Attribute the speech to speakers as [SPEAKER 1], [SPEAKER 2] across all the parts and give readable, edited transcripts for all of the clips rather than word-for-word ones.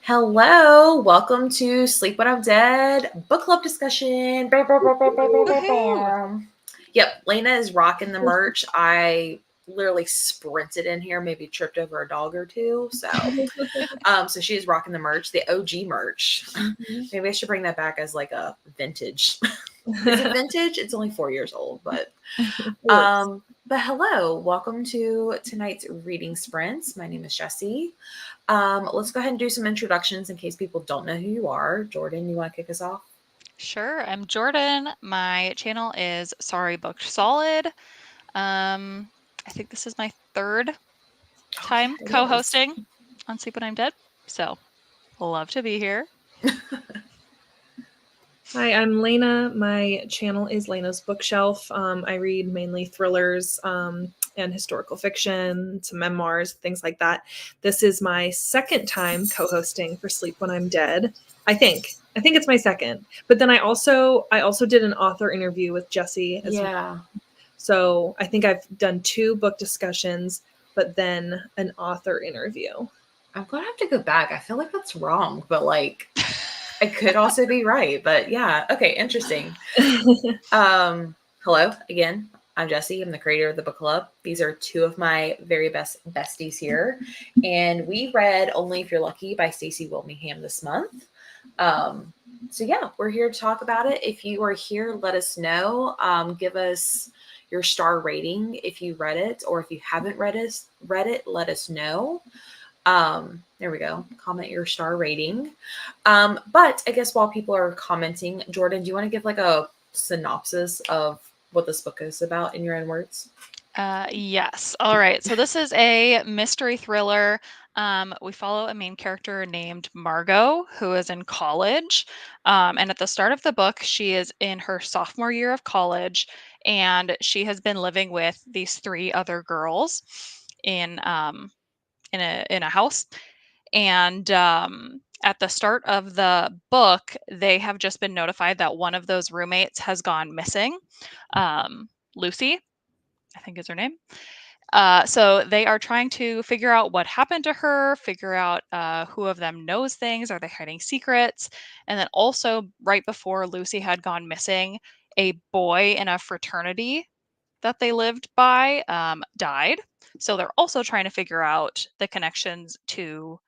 [SPEAKER 1] Hello, welcome to Sleep When I'm Dead book club discussion. Bam, bam, bam, bam, bam, bam, bam,
[SPEAKER 2] Woohoo!
[SPEAKER 1] bam. Yep, Lena is rocking the merch. I literally sprinted in here, maybe tripped over a dog or two. So she's rocking the merch, the OG merch. Maybe I should bring that back as like a vintage. Is it vintage? It's only 4 years old, but
[SPEAKER 2] Works.
[SPEAKER 1] but hello, welcome to tonight's reading sprints. My name is Jessie. Let's go ahead and do some introductions in case people don't know who you are. Jordan, you want to kick us off?
[SPEAKER 2] Sure, I'm Jordan. My channel is Sorry Booked Solid. I think this is my third
[SPEAKER 1] Oh
[SPEAKER 2] time
[SPEAKER 1] yeah, it is.
[SPEAKER 2] co-hosting on Sleep When I'm Dead, so love to be here.
[SPEAKER 3] Hi, I'm Lena. My channel is Lena's Bookshelf. I read mainly thrillers and historical fiction, some memoirs, things like that. This is my second time co-hosting for Sleep When I'm Dead. I think it's my second. But then I also did an author interview with Jessie as well.
[SPEAKER 1] Yeah.
[SPEAKER 3] So I think I've done 2 book discussions, but then an author interview.
[SPEAKER 1] I'm going to have to go back. I feel like that's wrong, but like it could also be right. But yeah, okay, interesting. Hello again. I'm Jessie. I'm the creator of the book club. These are 2 of my very best besties here. And we read Only If You're Lucky by Stacy Willingham this month. So yeah, we're here to talk about it. If you are here, let us know. Give us your star rating if you read it, or if you haven't read it, let us know. There we go. Comment your star rating. But I guess while people are commenting, Jordan, do you want to give like a synopsis of what this book is about in your own words?
[SPEAKER 2] Yes. All right. So this is a mystery thriller. We follow a main character named Margot, who is in college. And at the start of the book, she is in her sophomore year of college, and she has been living with these 3 other girls in in a house. And at the start of the book, they have just been notified that one of those roommates has gone missing. Lucy, I think is her name. So they are trying to figure out what happened to her, figure out who of them knows things. Are they hiding secrets? And then also, right before Lucy had gone missing, a boy in a fraternity that they lived by died. So they're also trying to figure out the connections to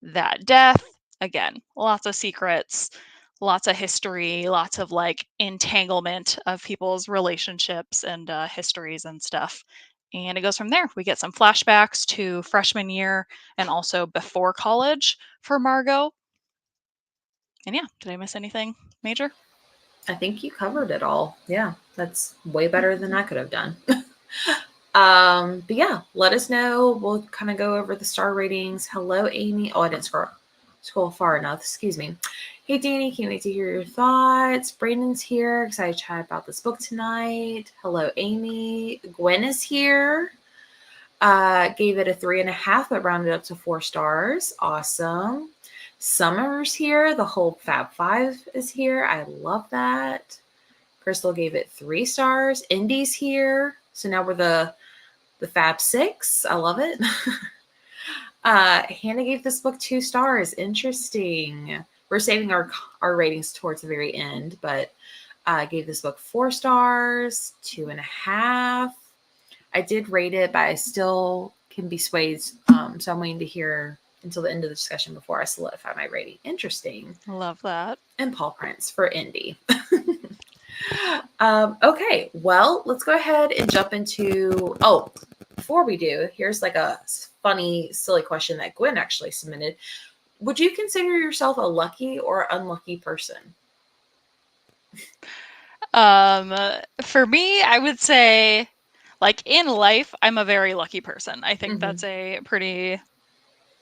[SPEAKER 2] that death. Again, lots of secrets, lots of history, lots of like entanglement of people's relationships and histories and stuff. And it goes from there. We get some flashbacks to freshman year and also before college for Margot. And yeah, did I miss anything major?
[SPEAKER 1] I think you covered it all. Yeah, that's way better than I could have done. But yeah, let us know. We'll kind of go over the star ratings. Hello, Amy. Oh, I didn't scroll far enough. Excuse me. Hey, Danny. Can't wait to hear your thoughts. Brandon's here. Excited to chat about this book tonight. Hello, Amy. Gwen is here. Gave it a 3.5, but rounded up to 4 stars. Awesome. Summer's here. The whole Fab Five is here. I love that. Crystal gave it 3 stars. Indy's here. So now we're the Fab Six. I love it. Hannah gave this book 2 stars. Interesting. We're saving our ratings towards the very end, but gave this book 4 stars, 2.5. I did rate it, but I still can be swayed. So I'm waiting to hear until the end of the discussion before I solidify my rating. Interesting.
[SPEAKER 2] Love that.
[SPEAKER 1] And Paul Prince for Indy. Okay, well, let's go ahead and jump into. Oh, before we do, here's like a funny, silly question that Gwen actually submitted. Would you consider yourself a lucky or unlucky person?
[SPEAKER 2] For me, I would say, like in life, I'm a very lucky person. I think that's a pretty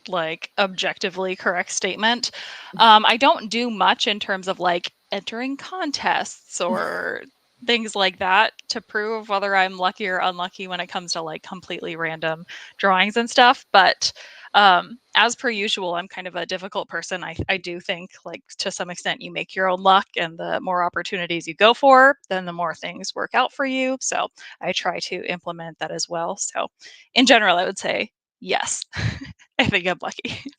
[SPEAKER 2] like objectively correct statement. I don't do much in terms of like entering contests or things like that to prove whether I'm lucky or unlucky when it comes to like completely random drawings and stuff. But as per usual, I'm kind of a difficult person. I do think like to some extent you make your own luck, and the more opportunities you go for, then the more things work out for you. So I try to implement that as well. So in general, I would say yes. I think I'm lucky.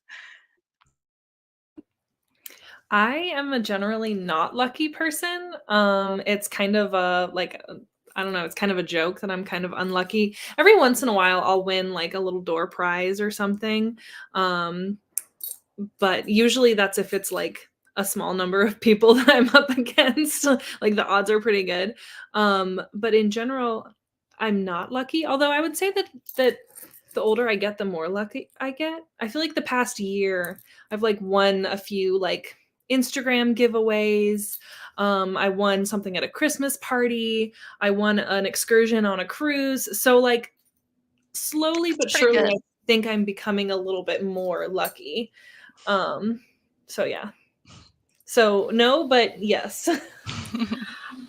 [SPEAKER 3] I am a generally not lucky person. It's kind of I don't know, it's kind of a joke that I'm kind of unlucky. Every once in a while I'll win like a little door prize or something. Um, but usually that's if it's like a small number of people that I'm up against. Like the odds are pretty good. But in general, I'm not lucky. Although I would say that the older I get, the more lucky I get. I feel like the past year I've like won a few like Instagram giveaways. I won something at a Christmas party. I won an excursion on a cruise. So like slowly
[SPEAKER 2] It's
[SPEAKER 3] but
[SPEAKER 2] pretty
[SPEAKER 3] surely
[SPEAKER 2] good.
[SPEAKER 3] I think I'm becoming a little bit more lucky. So yeah. So no, but yes.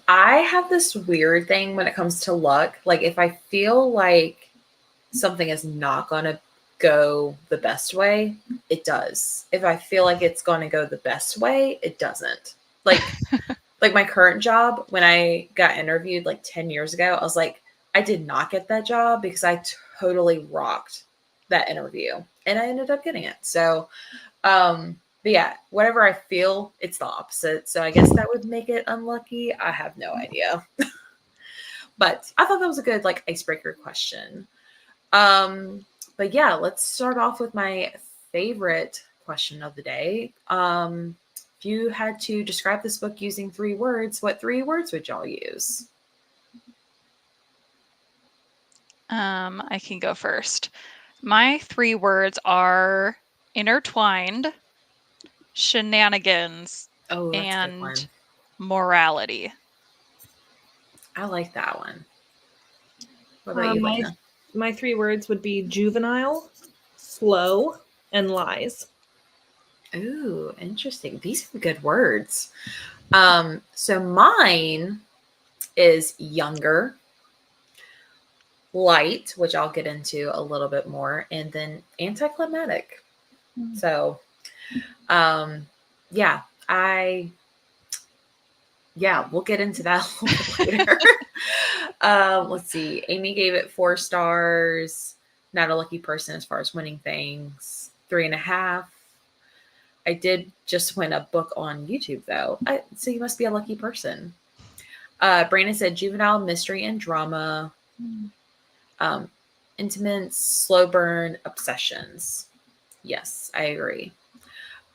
[SPEAKER 1] I have this weird thing when it comes to luck. Like if I feel like something is not going to go the best way, it does. If I feel like it's going to go the best way, it doesn't. Like like my current job, when I got interviewed like 10 years ago, I was like, I did not get that job because I totally rocked that interview and I ended up getting it. So, but yeah, whatever I feel, it's the opposite. So I guess that would make it unlucky. I have no idea. But I thought that was a good like icebreaker question. But yeah, let's start off with my favorite question of the day. If you had to describe this book using 3 words, what 3 words would y'all use?
[SPEAKER 2] I can go first. My 3 words are intertwined, shenanigans,
[SPEAKER 1] Oh, that's a good one.
[SPEAKER 2] and morality.
[SPEAKER 1] I like that one. What about you,
[SPEAKER 3] my
[SPEAKER 1] Lena?
[SPEAKER 3] my 3 words would be juvenile, slow, and lies.
[SPEAKER 1] Ooh, interesting. These are good words. So mine is younger, light, which I'll get into a little bit more, and then anticlimactic. So, yeah, we'll get into that a little bit later. Let's see. Amy gave it 4 stars. Not a lucky person as far as winning things. 3.5. I did just win a book on YouTube though. So you must be a lucky person. Brandon said juvenile, mystery, and drama. Intimate, slow burn, obsessions. Yes, I agree.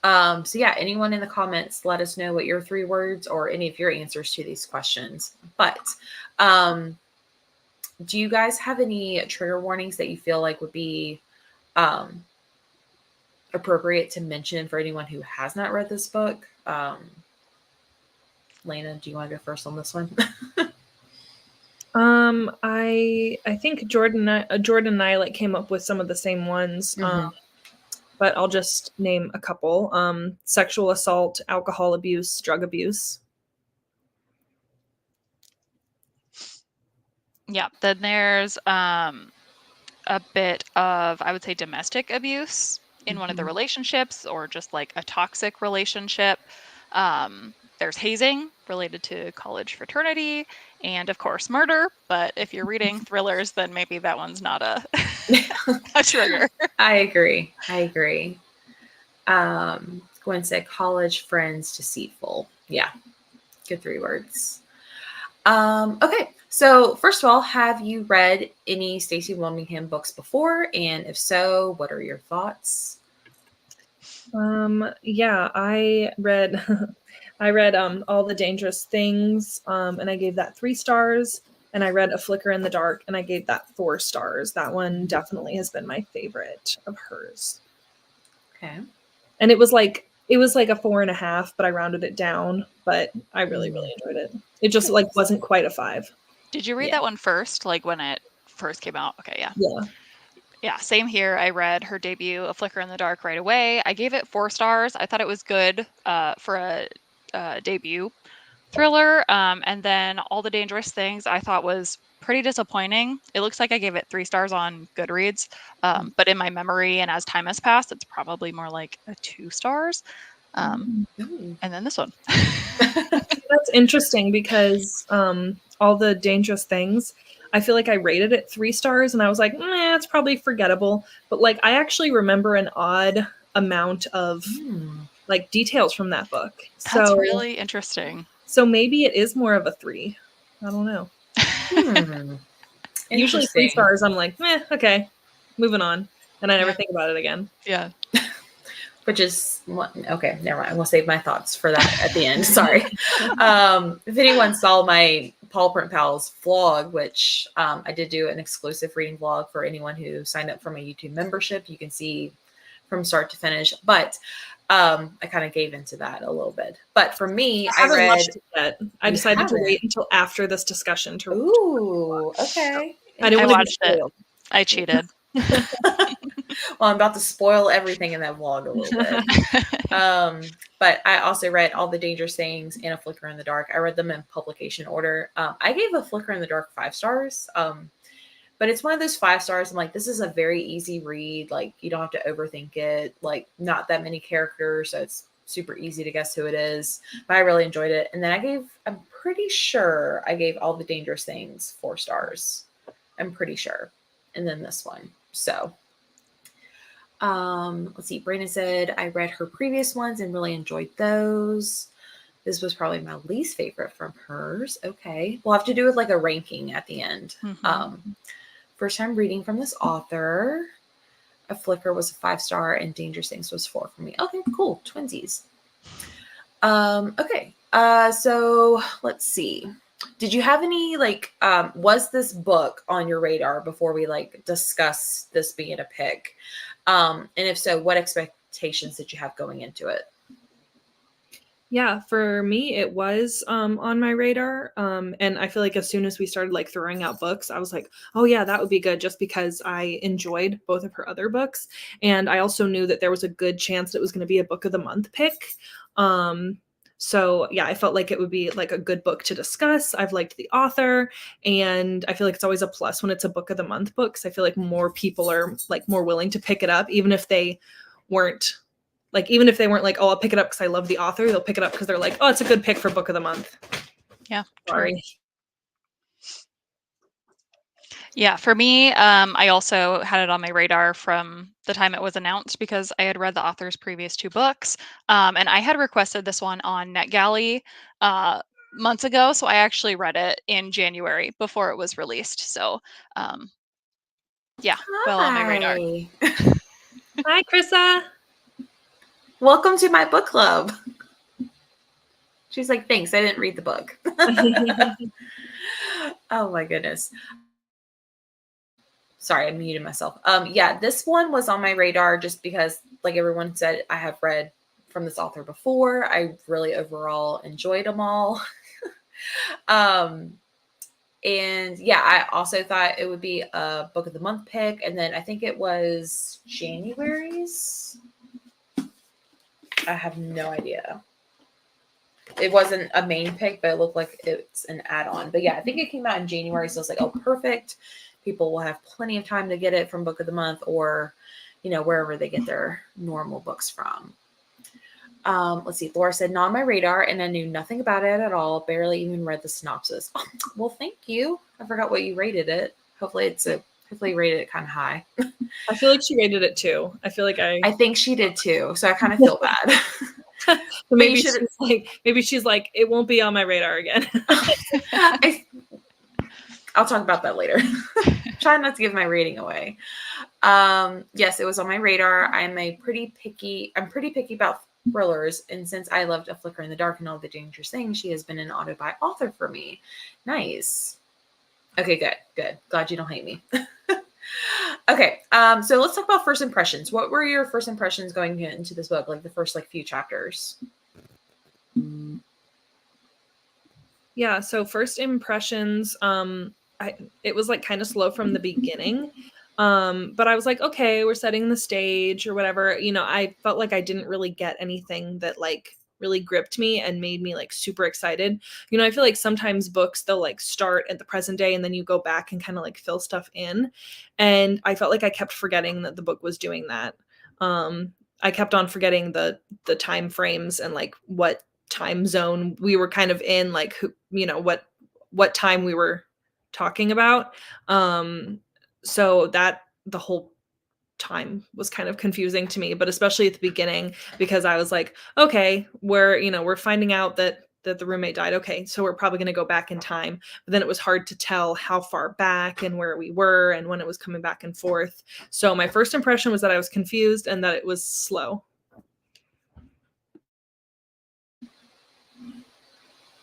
[SPEAKER 1] So yeah, anyone in the comments, let us know what your 3 words or any of your answers to these questions. But do you guys have any trigger warnings that you feel like would be appropriate to mention for anyone who has not read this book? Lena, do you want to go first on this one?
[SPEAKER 3] I think Jordan and I like came up with some of the same ones. But I'll just name a couple. Sexual assault, alcohol abuse, drug abuse.
[SPEAKER 2] Yeah. Then there's a bit of, I would say, domestic abuse in one of the relationships or just like a toxic relationship. There's hazing related to college fraternity and, of course, murder. But if you're reading thrillers, then maybe that one's not a trigger.
[SPEAKER 1] I agree. Gwen said college friends deceitful. Yeah, good 3 words. Okay, so first of all, have you read any Stacy Willingham books before? And if so, what are your thoughts?
[SPEAKER 3] Yeah, I read All the Dangerous Things, and I gave that 3 stars. And I read A Flicker in the Dark, and I gave that 4 stars. That one definitely has been my favorite of hers.
[SPEAKER 1] Okay.
[SPEAKER 3] And it was like a 4.5, but I rounded it down. But I really enjoyed it. It just like wasn't quite a 5.
[SPEAKER 2] Did you read that one first, like when it first came out? Okay, yeah. Yeah, same here. I read her debut, A Flicker in the Dark, right away. I gave it 4 stars. I thought it was good for a debut thriller. And then All the Dangerous Things I thought was pretty disappointing. It looks like I gave it 3 stars on Goodreads. But in my memory and as time has passed, it's probably more like a 2 stars. And then this one.
[SPEAKER 3] That's interesting because All the Dangerous Things, I feel like I rated it 3 stars and I was like, it's probably forgettable. But like I actually remember an odd amount of like details from that book.
[SPEAKER 2] That's really interesting.
[SPEAKER 3] So maybe it is more of a 3. I don't know. Usually 3 stars, I'm like, okay, moving on. And I never think about it again.
[SPEAKER 2] Yeah.
[SPEAKER 1] Which is, okay, never mind. We'll save my thoughts for that at the end. Sorry. If anyone saw my Paul Print Pals vlog, which I did do an exclusive reading vlog for anyone who signed up for my YouTube membership, you can see from start to finish. But I kind of gave into that a little bit. But for me,
[SPEAKER 3] I haven't watched it yet. I decided to wait until after this discussion to.
[SPEAKER 1] Ooh, okay.
[SPEAKER 3] I didn't want to get spoiled.
[SPEAKER 2] I cheated.
[SPEAKER 1] Well, I'm about to spoil everything in that vlog a little bit. But I also read All the Dangerous Things and A Flicker in the Dark. I read them in publication order. I gave A Flicker in the Dark 5 stars. But it's one of those 5 stars. I'm like, this is a very easy read. Like, you don't have to overthink it. Like, not that many characters, so it's super easy to guess who it is. But I really enjoyed it. And then I'm pretty sure I gave All the Dangerous Things 4 stars. I'm pretty sure. And then this one. So, let's see. Brandon said, I read her previous ones and really enjoyed those. This was probably my least favorite from hers. Okay. We'll have to do with like a ranking at the end. First time reading from this author. A Flicker was a 5-star and Dangerous Things was 4 for me. Okay, cool. Twinsies. Okay. So let's see. Did you have any, like, was this book on your radar before we like discuss this being a pick? And if so, what expectations did you have going into it?
[SPEAKER 3] Yeah, for me, it was on my radar. And I feel like as soon as we started like throwing out books, I was like, oh yeah, that would be good, just because I enjoyed both of her other books. And I also knew that there was a good chance it was going to be a book of the month pick. So yeah, I felt like it would be like a good book to discuss. I've liked the author, and I feel like it's always a plus when it's a book of the month book, because I feel like more people are like more willing to pick it up, even if they weren't like, oh, I'll pick it up because I love the author. They'll pick it up because they're like, oh, it's a good pick for book of the month.
[SPEAKER 2] Yeah.
[SPEAKER 3] Sorry.
[SPEAKER 2] True. Yeah, for me, I also had it on my radar from the time it was announced because I had read the author's previous 2 books. And I had requested this one on NetGalley months ago. So I actually read it in January before it was released. So yeah, well on my radar.
[SPEAKER 3] Hi, Krissa.
[SPEAKER 1] Welcome to my book club. She's like, thanks. I didn't read the book. Oh my goodness. Sorry, I muted myself. Yeah, this one was on my radar just because, like everyone said, I have read from this author before. I really overall enjoyed them all. And yeah, I also thought it would be a book of the month pick. And then I think it was January's. I have no idea. It wasn't a main pick, but it looked like it's an add-on. But yeah, I think it came out in January. So it's like, oh, perfect. People will have plenty of time to get it from book of the month or, you know, wherever they get their normal books from. Let's see. Laura said, not on my radar, and I knew nothing about it at all. Barely even read the synopsis. Oh, well, thank you. I forgot what you rated it. Hopefully you rated it kind of high.
[SPEAKER 3] I feel like she rated it too. I feel like I
[SPEAKER 1] think she did too. So I kind of feel bad.
[SPEAKER 3] So maybe she's like, it won't be on my radar again.
[SPEAKER 1] I'll talk about that later. Try not to give my rating away. Yes, it was on my radar. I'm pretty picky about thrillers. And since I loved A Flicker in the Dark and All the Dangerous Things, she has been an auto-buy author for me. Nice. Okay, good. Glad you don't hate me. Okay, so let's talk about first impressions. What were your first impressions going into this book? Like the first few chapters?
[SPEAKER 3] Yeah, so first impressions, it was like kind of slow from the beginning. But I was like, okay, we're setting the stage or whatever. You know, I felt like I didn't really get anything that like really gripped me and made me like super excited. You know, I feel like sometimes books, they'll like start at the present day and then you go back and kind of like fill stuff in. And I felt like I kept forgetting that the book was doing that. I kept on forgetting the time frames and like what time zone we were kind of in, like who, you know, what time we were talking about. So that the whole time was kind of confusing to me, but especially at the beginning, because I was like, okay, we're finding out that the roommate died. Okay, so we're probably going to go back in time. But then it was hard to tell how far back and where we were and when it was coming back and forth. So my first impression was that I was confused and that it was slow.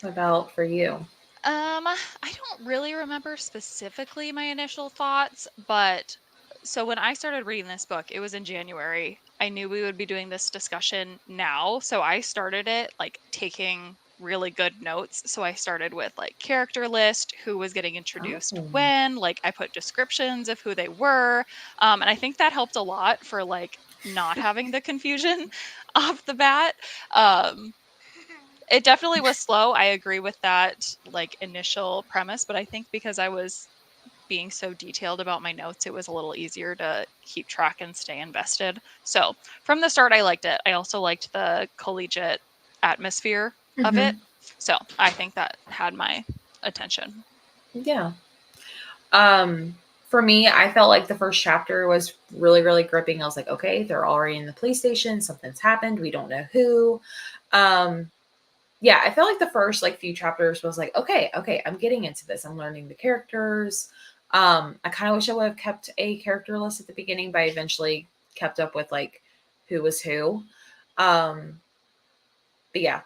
[SPEAKER 1] What about for you?
[SPEAKER 2] I don't really remember specifically my initial thoughts, but so when I started reading this book, it was in January. I knew we would be doing this discussion now, so I started it like taking really good notes. So I started with like character list, who was getting introduced
[SPEAKER 1] Oh.
[SPEAKER 2] when, like I put descriptions of who they were. And I think that helped a lot for like not having the confusion off the bat. It definitely was slow. I agree with that like initial premise, but I think because I was being so detailed about my notes, it was a little easier to keep track and stay invested. So from the start, I liked it. I also liked the collegiate atmosphere of it. So I think that had my attention.
[SPEAKER 1] Yeah. For me, I felt like the first chapter was really, really gripping. I was like, okay, they're already in the police station. Something's happened. We don't know who. Yeah, I felt like the first like few chapters was like, okay, I'm getting into this. I'm learning the characters. I kind of wish I would have kept a character list at the beginning, but I eventually kept up with like who was who. But yeah,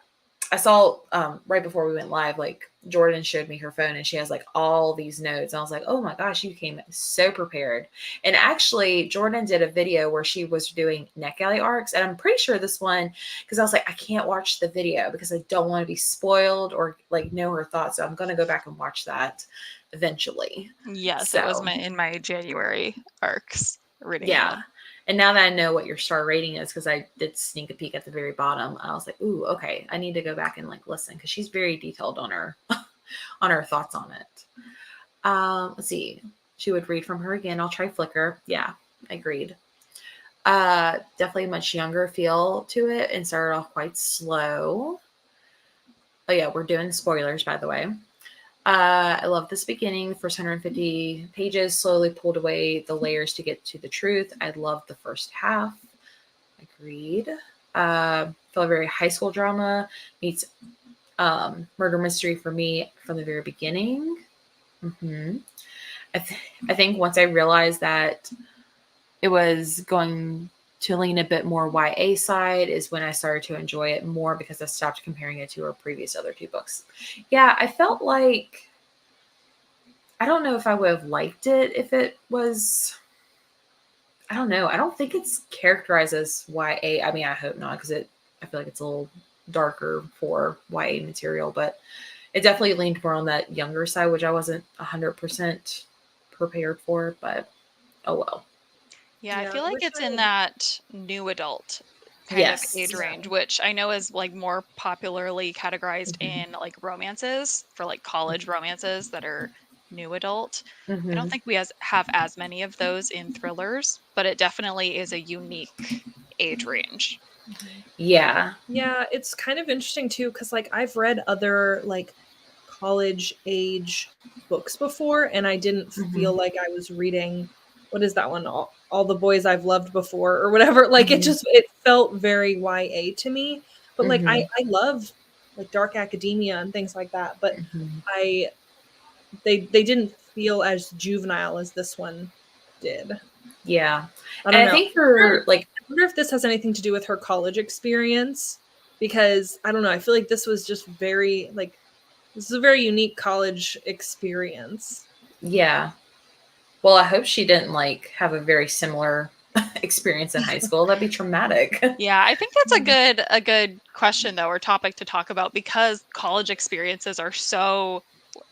[SPEAKER 1] I saw right before we went live, like Jordan showed me her phone and she has like all these notes. And I was like, oh my gosh, you came so prepared. And actually, Jordan did a video where she was doing neck alley arcs. And I'm pretty sure this one, because I was like, I can't watch the video because I don't want to be spoiled or like know her thoughts. So I'm going to go back and watch that eventually.
[SPEAKER 2] Yes, it was in my January arcs reading.
[SPEAKER 1] Yeah.
[SPEAKER 2] That.
[SPEAKER 1] And now that I know what your star rating is, because I did sneak a peek at the very bottom, I was like, ooh, okay, I need to go back and like listen because she's very detailed on her on her thoughts on it. Let's see. She would read from her again. I'll try Flickr. Yeah, agreed. Definitely a much younger feel to it and started off quite slow. Oh yeah, we're doing spoilers, by the way. I love this beginning. The first 150 pages slowly pulled away the layers to get to the truth. I loved the first half. Agreed. Felt very high school drama meets murder mystery for me from the very beginning. I think once I realized that it was going to lean a bit more YA side is when I started to enjoy it more because I stopped comparing it to her previous other two books. Yeah, I felt like, I don't know if I would have liked it if it was, I don't know. I don't think it's characterized as YA. I mean, I hope not because I feel like it's a little darker for YA material, but it definitely leaned more on that younger side, which I wasn't 100% prepared for, but oh well.
[SPEAKER 2] Yeah, I feel like it's in that new adult kind of age range, which I know is like more popularly categorized in like romances for like college romances that are new adult. I don't think we have as many of those in thrillers, but it definitely is a unique age range.
[SPEAKER 1] Yeah.
[SPEAKER 3] Yeah, it's kind of interesting too, because like I've read other like college age books before, and I didn't feel like I was reading, what is that one? All the Boys I've Loved Before or whatever. Like it felt very YA to me. But like I love like dark academia and things like that, but they didn't feel as juvenile as this one did.
[SPEAKER 1] Yeah.
[SPEAKER 3] I don't know.
[SPEAKER 1] I think for like,
[SPEAKER 3] I wonder if this has anything to do with her college experience, because I don't know. I feel like this was just very like, this is a very unique college experience.
[SPEAKER 1] Yeah. Well, I hope she didn't like have a very similar experience in high school. That'd be traumatic.
[SPEAKER 2] Yeah, I think that's a good question though, or topic to talk about, because college experiences are so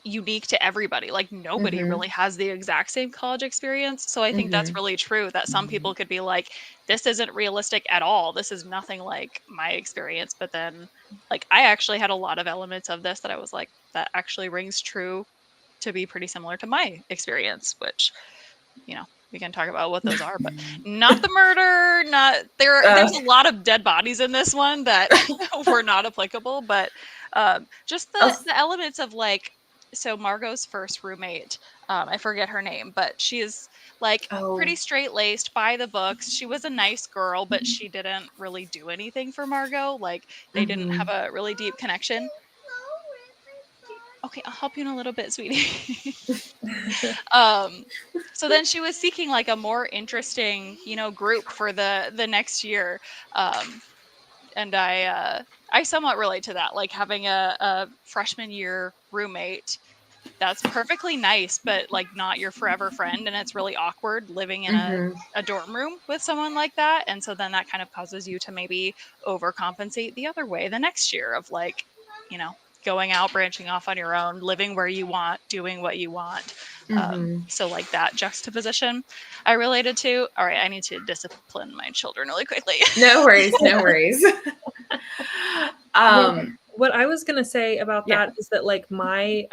[SPEAKER 2] unique to everybody. Like nobody really has the exact same college experience. So I think that's really true, that some people could be like, this isn't realistic at all. This is nothing like my experience. But then like I actually had a lot of elements of this that I was like, that actually rings true to be pretty similar to my experience, which, you know, we can talk about what those are, but not the murder, there's a lot of dead bodies in this one that were not applicable, but just the elements of like, so Margot's first roommate, I forget her name, but she is like
[SPEAKER 1] Oh.
[SPEAKER 2] pretty straight-laced, by the books. She was a nice girl, but she didn't really do anything for Margot. Like they didn't have a really deep connection. Okay, I'll help you in a little bit, sweetie. So then she was seeking like a more interesting, group for the next year. And I somewhat relate to that, like having a freshman year roommate that's perfectly nice, but like not your forever friend. And it's really awkward living in a dorm room with someone like that. And so then that kind of causes you to maybe overcompensate the other way the next year of like, going out, branching off on your own, living where you want, doing what you want. So like that juxtaposition I related to. All right, I need to discipline my children really quickly.
[SPEAKER 1] No worries, no worries.
[SPEAKER 3] What I was gonna say about that is that like my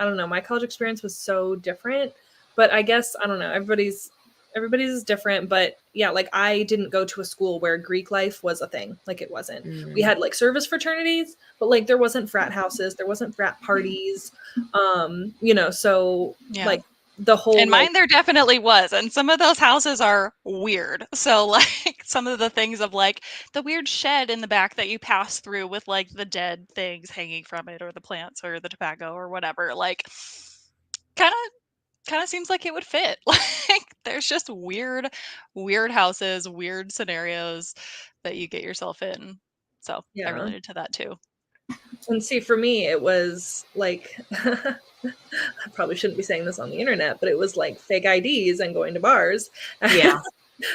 [SPEAKER 3] college experience was so different, but I guess I don't know, everybody's is different, but yeah, like I didn't go to a school where Greek life was a thing. Like it wasn't. We had like service fraternities, but like there wasn't frat houses, there wasn't frat parties. So like the whole
[SPEAKER 2] in mine there definitely was, and some of those houses are weird. So like some of the things of like the weird shed in the back that you pass through with like the dead things hanging from it, or the plants or the tobacco or whatever, like kind of seems like it would fit. Like there's just weird houses, weird scenarios that you get yourself in. So I related to that too.
[SPEAKER 3] And see, for me, it was like, I probably shouldn't be saying this on the internet, but it was like fake IDs and going to bars.
[SPEAKER 1] Yeah.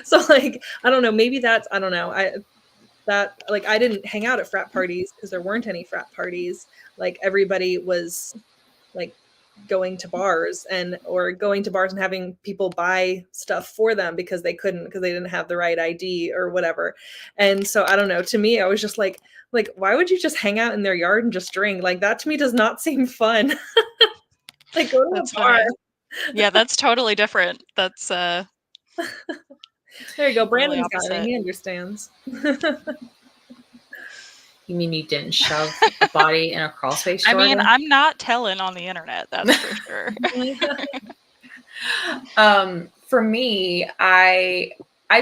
[SPEAKER 3] So like, I don't know, maybe that's, I don't know. I didn't hang out at frat parties because there weren't any frat parties. Like everybody was like going to bars and having people buy stuff for them because they didn't have the right ID or whatever. And so I don't know, to me, I was just like, why would you just hang out in their yard and just drink? Like that to me does not seem fun. Like go to a bar.
[SPEAKER 2] Yeah, that's totally different. That's
[SPEAKER 3] there you go. Brandon's
[SPEAKER 2] really
[SPEAKER 3] got it. He understands.
[SPEAKER 1] You mean you didn't shove a body in a crawl space, Jordan?
[SPEAKER 2] I mean, I'm not telling on the internet, that's for sure.
[SPEAKER 1] For me, I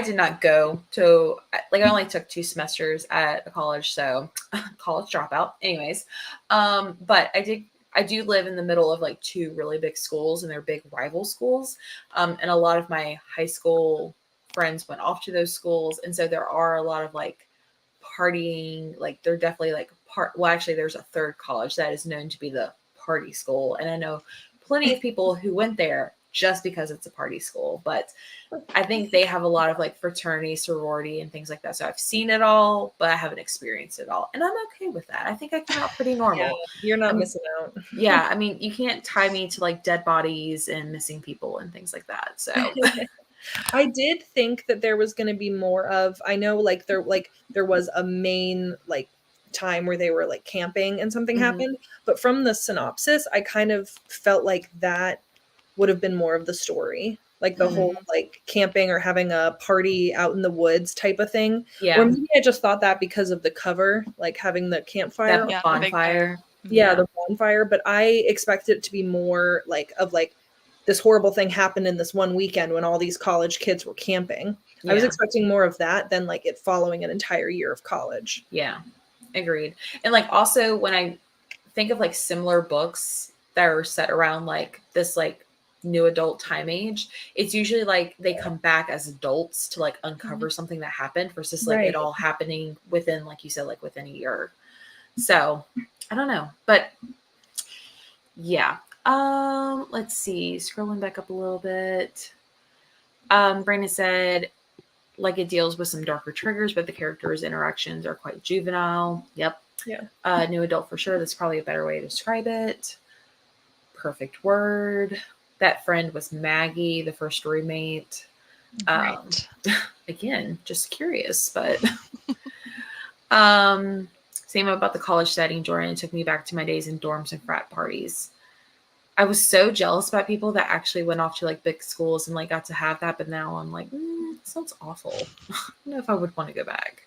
[SPEAKER 1] did not go to, like, I only took 2 semesters at a college, so college dropout. Anyways, but I do live in the middle of like 2 really big schools, and they're big rival schools. And a lot of my high school friends went off to those schools, and so there are a lot of like partying. Like they're definitely like well, actually, there's a third college that is known to be the party school, and I know plenty of people who went there just because it's a party school. But I think they have a lot of like fraternity, sorority, and things like that. So I've seen it all, but I haven't experienced it all, and I'm okay with that. I think I came out pretty normal.
[SPEAKER 3] Yeah, you're not missing out.
[SPEAKER 1] Yeah, I mean, you can't tie me to like dead bodies and missing people and things like that. So
[SPEAKER 3] I did think that there was going to be more of, I know like there was a main like time where they were like camping and something happened, but from the synopsis, I kind of felt like that would have been more of the story, like the whole like camping or having a party out in the woods type of thing.
[SPEAKER 1] Yeah.
[SPEAKER 3] Or maybe I just thought that because of the cover, like having the campfire.
[SPEAKER 1] That bonfire.
[SPEAKER 3] Yeah, the bonfire. But I expected it to be more like of like this horrible thing happened in this one weekend when all these college kids were camping. I was expecting more of that than like it following an entire year of college.
[SPEAKER 1] Yeah, agreed. And like also when I think of like similar books that are set around like this like new adult time age, it's usually like they come back as adults to like uncover something that happened versus like it all happening within, like you said, like within a year. So I don't know, but yeah. Let's see, scrolling back up a little bit. Brandon said like it deals with some darker triggers, but the characters' interactions are quite juvenile. Yep.
[SPEAKER 3] Yeah.
[SPEAKER 1] New adult for sure. That's probably a better way to describe it. Perfect word. That friend was Maggie, the first roommate.
[SPEAKER 2] Right.
[SPEAKER 1] Again, just curious, but same about the college setting, Jordan. It took me back to my days in dorms and frat parties. I was so jealous about people that actually went off to like big schools and like got to have that, but now I'm like, sounds awful. I don't know if I would want to go back.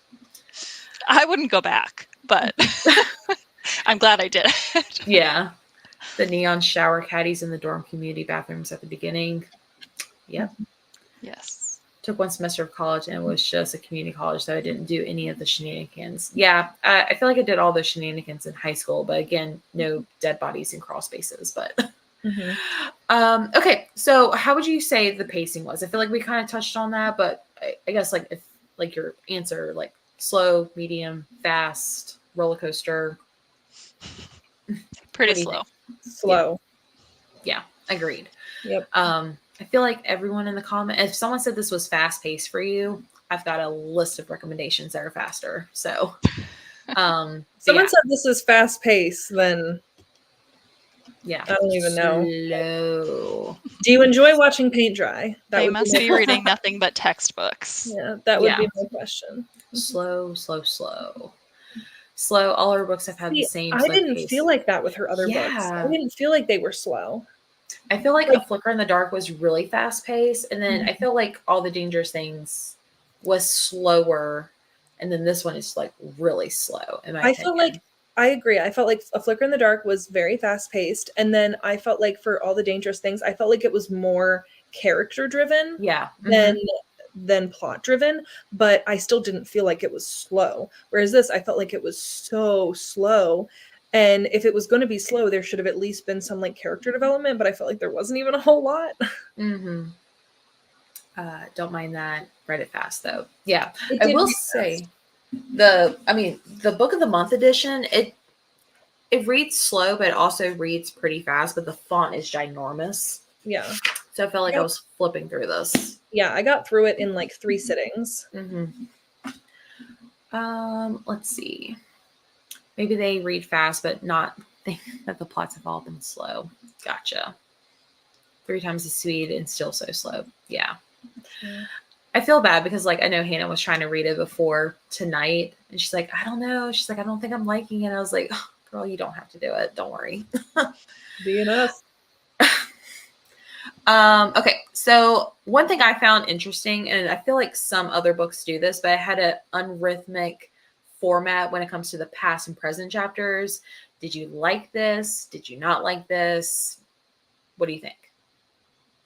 [SPEAKER 2] I wouldn't go back, but I'm glad I did.
[SPEAKER 1] Yeah. The neon shower caddies in the dorm community bathrooms at the beginning. Yep.
[SPEAKER 2] Yes.
[SPEAKER 1] Took one semester of college and it was just a community college, so I didn't do any of the shenanigans. Yeah, I feel like I did all those shenanigans in high school, but again, no dead bodies and crawl spaces. But okay, so how would you say the pacing was? I feel like we kind of touched on that, but I guess like if like your answer, like slow, medium, fast, roller coaster.
[SPEAKER 2] Pretty
[SPEAKER 1] What do you
[SPEAKER 2] slow.
[SPEAKER 1] think?
[SPEAKER 3] Slow.
[SPEAKER 1] Yeah, agreed.
[SPEAKER 3] Yep.
[SPEAKER 1] I feel like everyone in the comment, if someone said this was fast paced for you, I've got a list of recommendations that are faster. So,
[SPEAKER 3] Someone
[SPEAKER 1] yeah,
[SPEAKER 3] said this is fast paced, then
[SPEAKER 1] yeah,
[SPEAKER 3] I don't even know.
[SPEAKER 1] slow.
[SPEAKER 3] Do you enjoy watching paint dry? That
[SPEAKER 2] They
[SPEAKER 3] would
[SPEAKER 2] must
[SPEAKER 3] my
[SPEAKER 2] be reading nothing but textbooks.
[SPEAKER 3] Yeah, that would
[SPEAKER 1] Yeah.
[SPEAKER 3] be my question.
[SPEAKER 1] Slow, slow, slow. Slow. All her books have had the
[SPEAKER 3] See,
[SPEAKER 1] same
[SPEAKER 3] I
[SPEAKER 1] slow
[SPEAKER 3] didn't
[SPEAKER 1] pace.
[SPEAKER 3] feel like that with her other books. I
[SPEAKER 1] Yeah.
[SPEAKER 3] didn't feel like they were slow.
[SPEAKER 1] I feel like
[SPEAKER 3] Like-
[SPEAKER 1] A Flicker in the Dark was really fast paced, and then I feel like All the Dangerous Things was slower, and then this one is like really slow. In my
[SPEAKER 3] I
[SPEAKER 1] opinion.
[SPEAKER 3] feel like I agree. I felt like A Flicker in the Dark was very fast paced, and then I felt like for All the Dangerous Things, I felt like it was more character driven
[SPEAKER 1] yeah,
[SPEAKER 3] than plot driven, but I still didn't feel like it was slow. Whereas this, I felt like it was so slow. And if it was going to be slow, there should have at least been some like character development, but I felt like there wasn't even a whole lot.
[SPEAKER 1] Don't mind that. Read it fast though. Yeah,
[SPEAKER 3] It
[SPEAKER 1] I
[SPEAKER 3] did
[SPEAKER 1] will
[SPEAKER 3] read
[SPEAKER 1] say
[SPEAKER 3] fast.
[SPEAKER 1] the Book of the Month edition, it reads slow, but it also reads pretty fast. But the font is ginormous,
[SPEAKER 3] Yeah.
[SPEAKER 1] so I felt like I
[SPEAKER 3] Yeah.
[SPEAKER 1] was flipping through this.
[SPEAKER 3] Yeah, I got through it in like 3 sittings.
[SPEAKER 1] Let's see. Maybe they read fast, but not think that the plots have all been slow. Gotcha. 3 times the speed and still so slow. Yeah. I feel bad because like I know Hannah was trying to read it before tonight, and she's like, I don't know. She's like, I don't think I'm liking it. I was like, oh, girl, you don't have to do it. Don't worry.
[SPEAKER 3] Being us.
[SPEAKER 1] Okay, so one thing I found interesting, and I feel like some other books do this, but I had an unrhythmic format when it comes to the past and present chapters. Did you like this? Did you not like this? What do you think?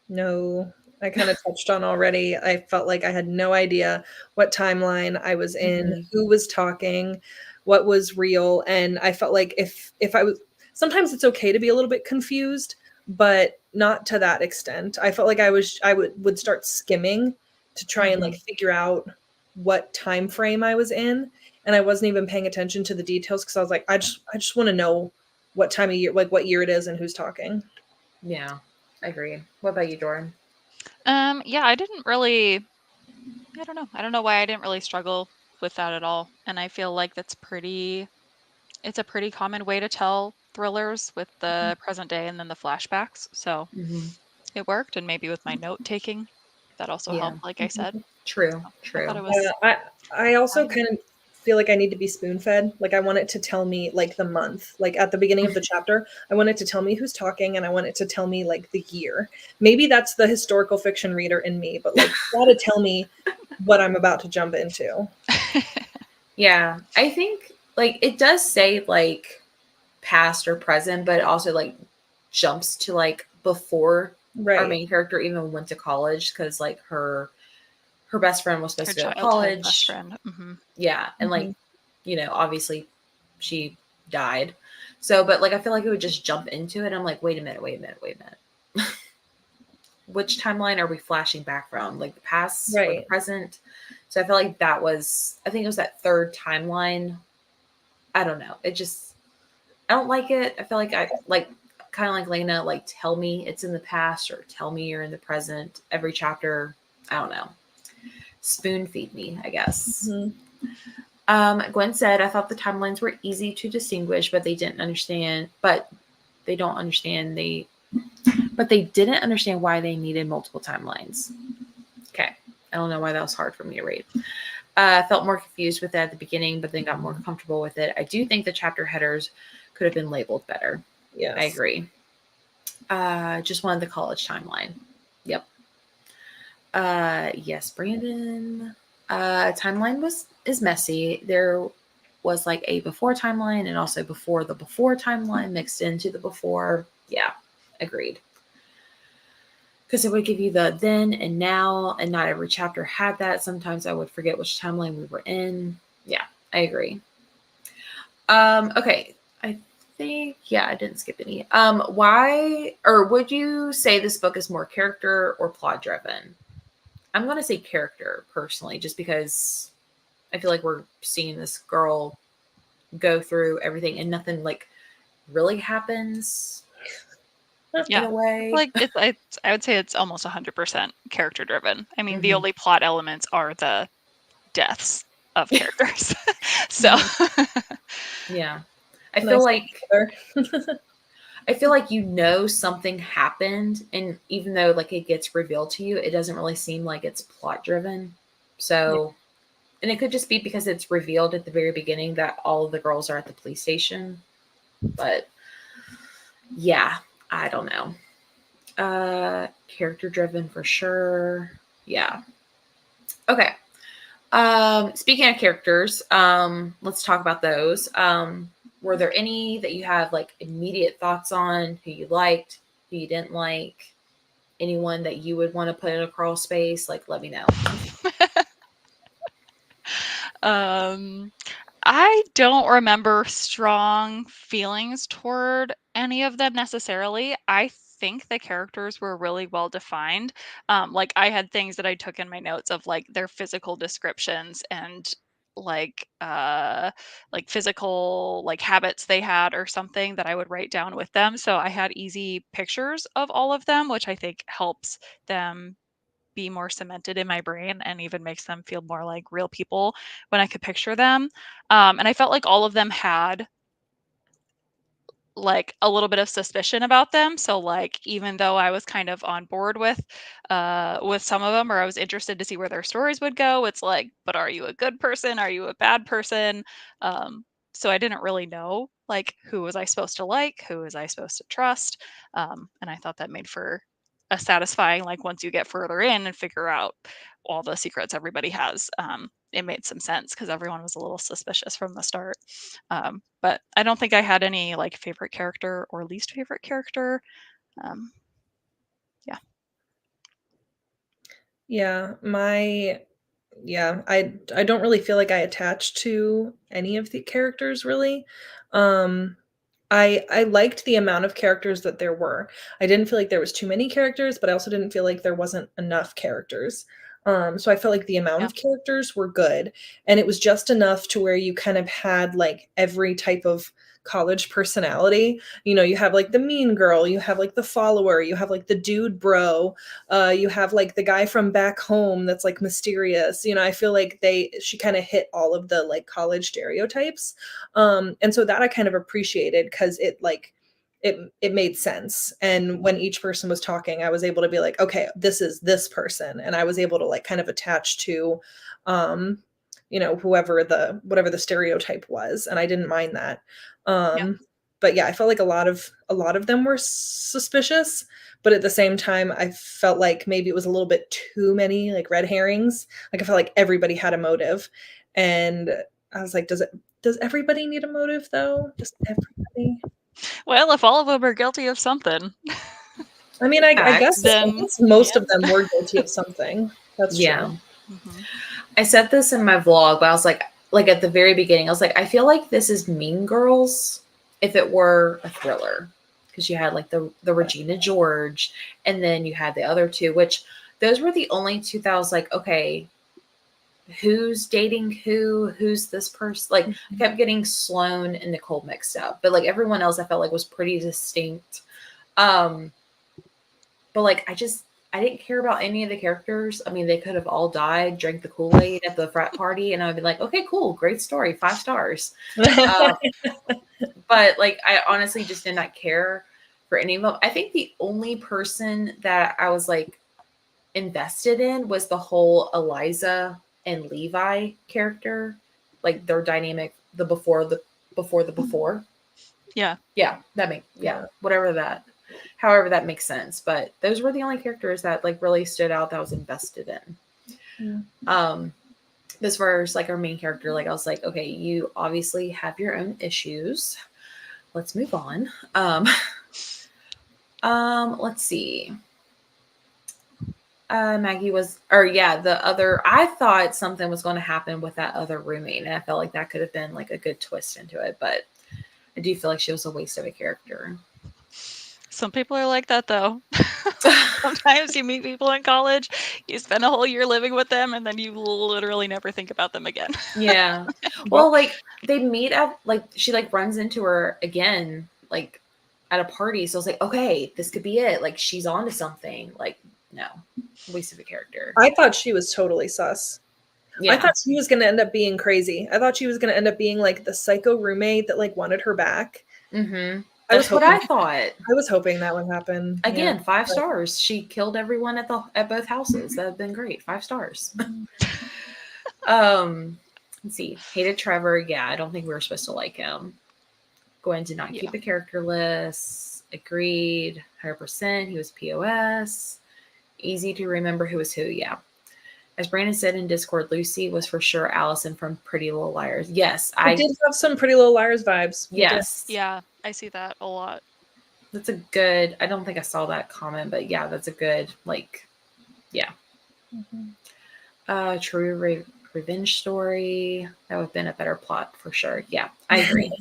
[SPEAKER 3] No, I kind of touched on already. I felt like I had no idea what timeline I was in, who was talking, what was real, and I felt like if I was sometimes it's okay to be a little bit confused, but not to that extent. I felt like I would start skimming to try and like figure out what time frame I was in, and I wasn't even paying attention to the details because I was like I just want to know what time of year, like what year it is and who's talking.
[SPEAKER 1] Yeah, I agree. What about you, Jordan?
[SPEAKER 2] Yeah, I didn't really, I don't know. I don't know why I didn't really struggle with that at all. And I feel like it's a pretty common way to tell thrillers with the present day and then the flashbacks. So it worked. And maybe with my note taking, that also
[SPEAKER 1] Yeah.
[SPEAKER 2] helped, like I said.
[SPEAKER 1] True.
[SPEAKER 2] I thought it was
[SPEAKER 3] I also
[SPEAKER 2] fine.
[SPEAKER 3] kind of feel like I need to be spoon fed. Like I want it to tell me like the month, like at the beginning of the chapter, I want it to tell me who's talking and I want it to tell me like the year. Maybe that's the historical fiction reader in me, but like gotta tell me what I'm about to jump into.
[SPEAKER 1] Yeah, I think like it does say like past or present, but it also like jumps to like before our
[SPEAKER 3] Right.
[SPEAKER 1] main character even went to college because like her best friend was supposed
[SPEAKER 2] Her
[SPEAKER 1] to go to
[SPEAKER 2] childhood
[SPEAKER 1] college.
[SPEAKER 2] best friend.
[SPEAKER 1] Yeah, and like obviously she died. So, but like I feel like it would just jump into it. I'm like, wait a minute. Which timeline are we flashing back from? Like the past or the
[SPEAKER 3] Right.
[SPEAKER 1] present? So I feel like I think it was that third timeline. I don't know. I don't like it. I feel like I like kind of like Lena, like tell me it's in the past or tell me you're in the present. Every chapter, I don't know. Spoon feed me, I guess. Gwen said, I thought the timelines were easy to distinguish, but they didn't understand. But they don't understand. But they didn't understand why they needed multiple timelines. Okay. I don't know why that was hard for me to read. Felt more confused with it at the beginning, but then got more comfortable with it. I do think the chapter headers could have been labeled better.
[SPEAKER 3] Yes.
[SPEAKER 1] I agree. Just wanted the college timeline. Yep. Yes, Brandon. Timeline is messy. There was like a before timeline and also before the before timeline mixed into the before. Yeah, agreed. because it would give you the then and now, and not every chapter had that. Sometimes I would forget which timeline we were in. Yeah, I agree. Okay, I think I didn't skip any. Why or would you say this book is more character or plot driven? I'm gonna say character personally, just because I feel like we're seeing this girl go through everything and nothing like really happens in a way.
[SPEAKER 2] Like I would say it's almost 100% character driven. I mean, the
[SPEAKER 1] Mhm.
[SPEAKER 2] only plot elements are the deaths of characters. So
[SPEAKER 1] Yeah. I feel
[SPEAKER 3] Nice
[SPEAKER 1] like
[SPEAKER 3] together.
[SPEAKER 1] I feel like something happened, and even though like it gets revealed to you, it doesn't really seem like it's plot driven. So, and it could just be because it's revealed at the very beginning that all of the girls are at the police station. But yeah, I don't know. Character driven for sure. Yeah. Okay. Speaking of characters, let's talk about those. Were there any that you have like immediate thoughts on, who you liked, who you didn't like, anyone that you would want to put in a crawl space? Like, let me know.
[SPEAKER 2] um I don't remember strong feelings toward any of them necessarily. I think the characters were really well defined. Like I had things that I took in my notes of like their physical descriptions and like physical like habits they had or something that I would write down with them. So I had easy pictures of all of them, which I think helps them be more cemented in my brain and even makes them feel more like real people when I could picture them. And I felt like all of them had like a little bit of suspicion about them. So like even though I was kind of on board with some of them, or I was interested to see where their stories would go, it's like, but are you a good person? Are you a bad person? So I didn't really know like who was I supposed to like, who was I supposed to trust. And I thought that made for a satisfying like once you get further in and figure out all the secrets everybody has. It made some sense because everyone was a little suspicious from the start. But I don't think I had any like favorite character or least favorite character. Um, yeah.
[SPEAKER 3] Yeah, I don't really feel like I attached to any of the characters really. Um I liked the amount of characters that there were. I didn't feel like there was too many characters, but I also didn't feel like there wasn't enough characters. So I felt like the amount
[SPEAKER 2] Yeah.
[SPEAKER 3] of characters were good, and it was just enough to where you kind of had like every type of college personality. You know, you have like the mean girl, you have like the follower, you have like the dude bro, you have like the guy from back home that's like mysterious. You know, I feel like she kind of hit all of the like college stereotypes. And so that I kind of appreciated because it made sense. And when each person was talking, I was able to be like, okay, this is this person, and I was able to like kind of attach to um whatever the stereotype was, and I didn't mind that.
[SPEAKER 2] Yeah.
[SPEAKER 3] But yeah, I felt like a lot of them were suspicious, but at the same time I felt like maybe it was a little bit too many like red herrings. Like I felt like everybody had a motive, and I was like, does everybody need a motive though? Does everybody?
[SPEAKER 2] Well, if all of them are guilty of something,
[SPEAKER 3] I mean, I guess
[SPEAKER 1] Facts.
[SPEAKER 3] most
[SPEAKER 2] yeah.
[SPEAKER 3] of them were guilty of something. That's
[SPEAKER 1] Yeah.
[SPEAKER 3] true.
[SPEAKER 2] Hmm.
[SPEAKER 1] I said this in my vlog, but I was like at the very beginning, I was like, I feel like this is Mean Girls if it were a thriller. Because you had like the Regina George, and then you had the other two, which those were the only two that I was like, okay, who's dating who? Who's this person? Like I kept getting Sloane and Nicole mixed up. But like everyone else I felt like was pretty distinct. But like I didn't care about any of the characters. I mean, they could have all died, drank the Kool-Aid at the frat party, and I would be like, okay, cool, great story, 5 stars. But like I honestly just did not care for any of them. I think the only person that I was like invested in was the whole Eliza and Levi character, like their dynamic, the before.
[SPEAKER 2] Yeah.
[SPEAKER 1] Yeah, whatever that, however that makes sense. But those were the only characters that like really stood out that I was invested in. As far as like our main character, like I was like, okay, you obviously have your own issues. Let's move on. Let's see. Maggie was, or yeah, the other, I thought something was going to happen with that other roommate, and I felt like that could have been like a good twist into it, but I do feel like she was a waste of a character.
[SPEAKER 2] Some people are like that, though. Sometimes you meet people in college, you spend a whole year living with them, and then you literally never think about them again.
[SPEAKER 1] Yeah. Well, like they meet at, like, she like runs into her again, like at a party. So I was like, okay, this could be it. Like she's on to something. Like, no, waste of a character.
[SPEAKER 3] I thought she was totally sus.
[SPEAKER 1] Yeah.
[SPEAKER 3] I thought she was going to end up being crazy. I thought she was going to end up being like the psycho roommate that like wanted her back.
[SPEAKER 1] Mm-hmm.
[SPEAKER 3] I was
[SPEAKER 1] That's what I thought.
[SPEAKER 3] I was hoping that would happen.
[SPEAKER 1] Again, 5 stars. She killed everyone at both houses. That would have been great. 5 stars. Let's see. Hated Trevor. Yeah, I don't think we were supposed to like him. Gwen did not keep a character list. Agreed. 100%. He was POS. Easy to remember who was who. Yeah. As Brandon said in Discord, Lucy was for sure Allison from Pretty Little Liars. Yes,
[SPEAKER 3] I did have some Pretty Little Liars vibes.
[SPEAKER 1] Yes.
[SPEAKER 2] Yeah, I see that a lot.
[SPEAKER 1] That's a good, I don't think I saw that comment, but yeah, that's a good, like, yeah. Mm-hmm. True revenge story. That would have been a better plot for sure. Yeah, I agree.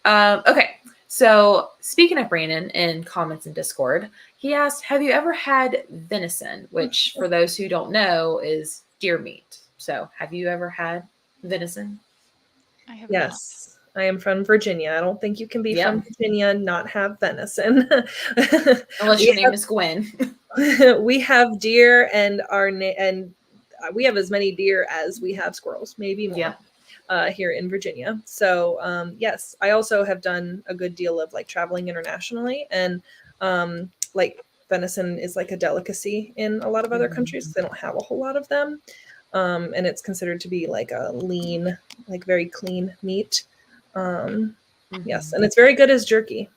[SPEAKER 1] Okay. So speaking of Brandon in comments in Discord, he asked, have you ever had venison? Which for those who don't know is deer meat. So have you ever had venison?
[SPEAKER 2] I have
[SPEAKER 3] Yes. Not. I am from Virginia. I don't think you can be from Virginia and not have venison.
[SPEAKER 1] Unless your name is Gwen.
[SPEAKER 3] We have deer and we have as many deer as we have squirrels, maybe more. Here in Virginia. So yes, I also have done a good deal of like traveling internationally, and like venison is like a delicacy in a lot of other countries because they don't have a whole lot of them. And it's considered to be like a lean, like very clean meat. Yes, and it's very good as jerky.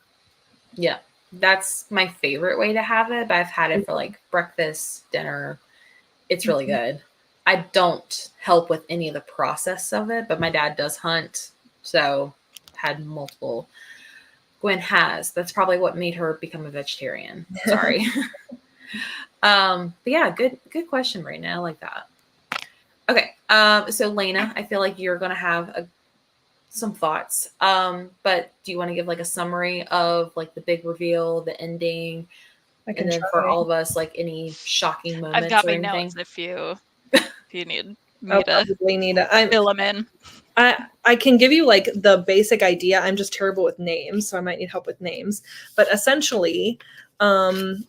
[SPEAKER 1] Yeah, that's my favorite way to have it, but I've had it for like breakfast, dinner. It's really good. I don't help with any of the process of it, but my dad does hunt, so had multiple. Gwen has. That's probably what made her become a vegetarian. Sorry. But yeah, good question, Raina. I like that. Okay. So Lena, I feel like you're gonna have some thoughts. But do you want to give like a summary of like the big reveal, the ending, and then for all of us, like any shocking moments?
[SPEAKER 2] I've got
[SPEAKER 1] or
[SPEAKER 2] my
[SPEAKER 1] anything?
[SPEAKER 2] notes if you need me to fill them in.
[SPEAKER 3] I can give you like the basic idea. I'm just terrible with names, so I might need help with names. But essentially, oh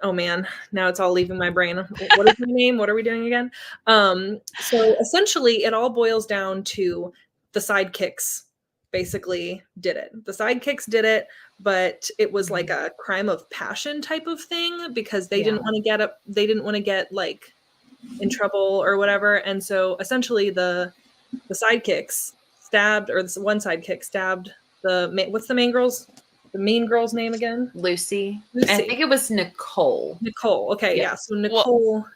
[SPEAKER 3] man, now it's all leaving my brain. What is my name? What are we doing again? So essentially, it all boils down to the sidekicks basically did it. The sidekicks did it, but it was like a crime of passion type of thing because they didn't want to get up. They didn't want to get like in trouble or whatever. And so essentially the sidekicks stabbed, or this one sidekick stabbed what's the main girl's name again?
[SPEAKER 1] Lucy. I think it was Nicole.
[SPEAKER 3] Okay. Yeah. So Nicole.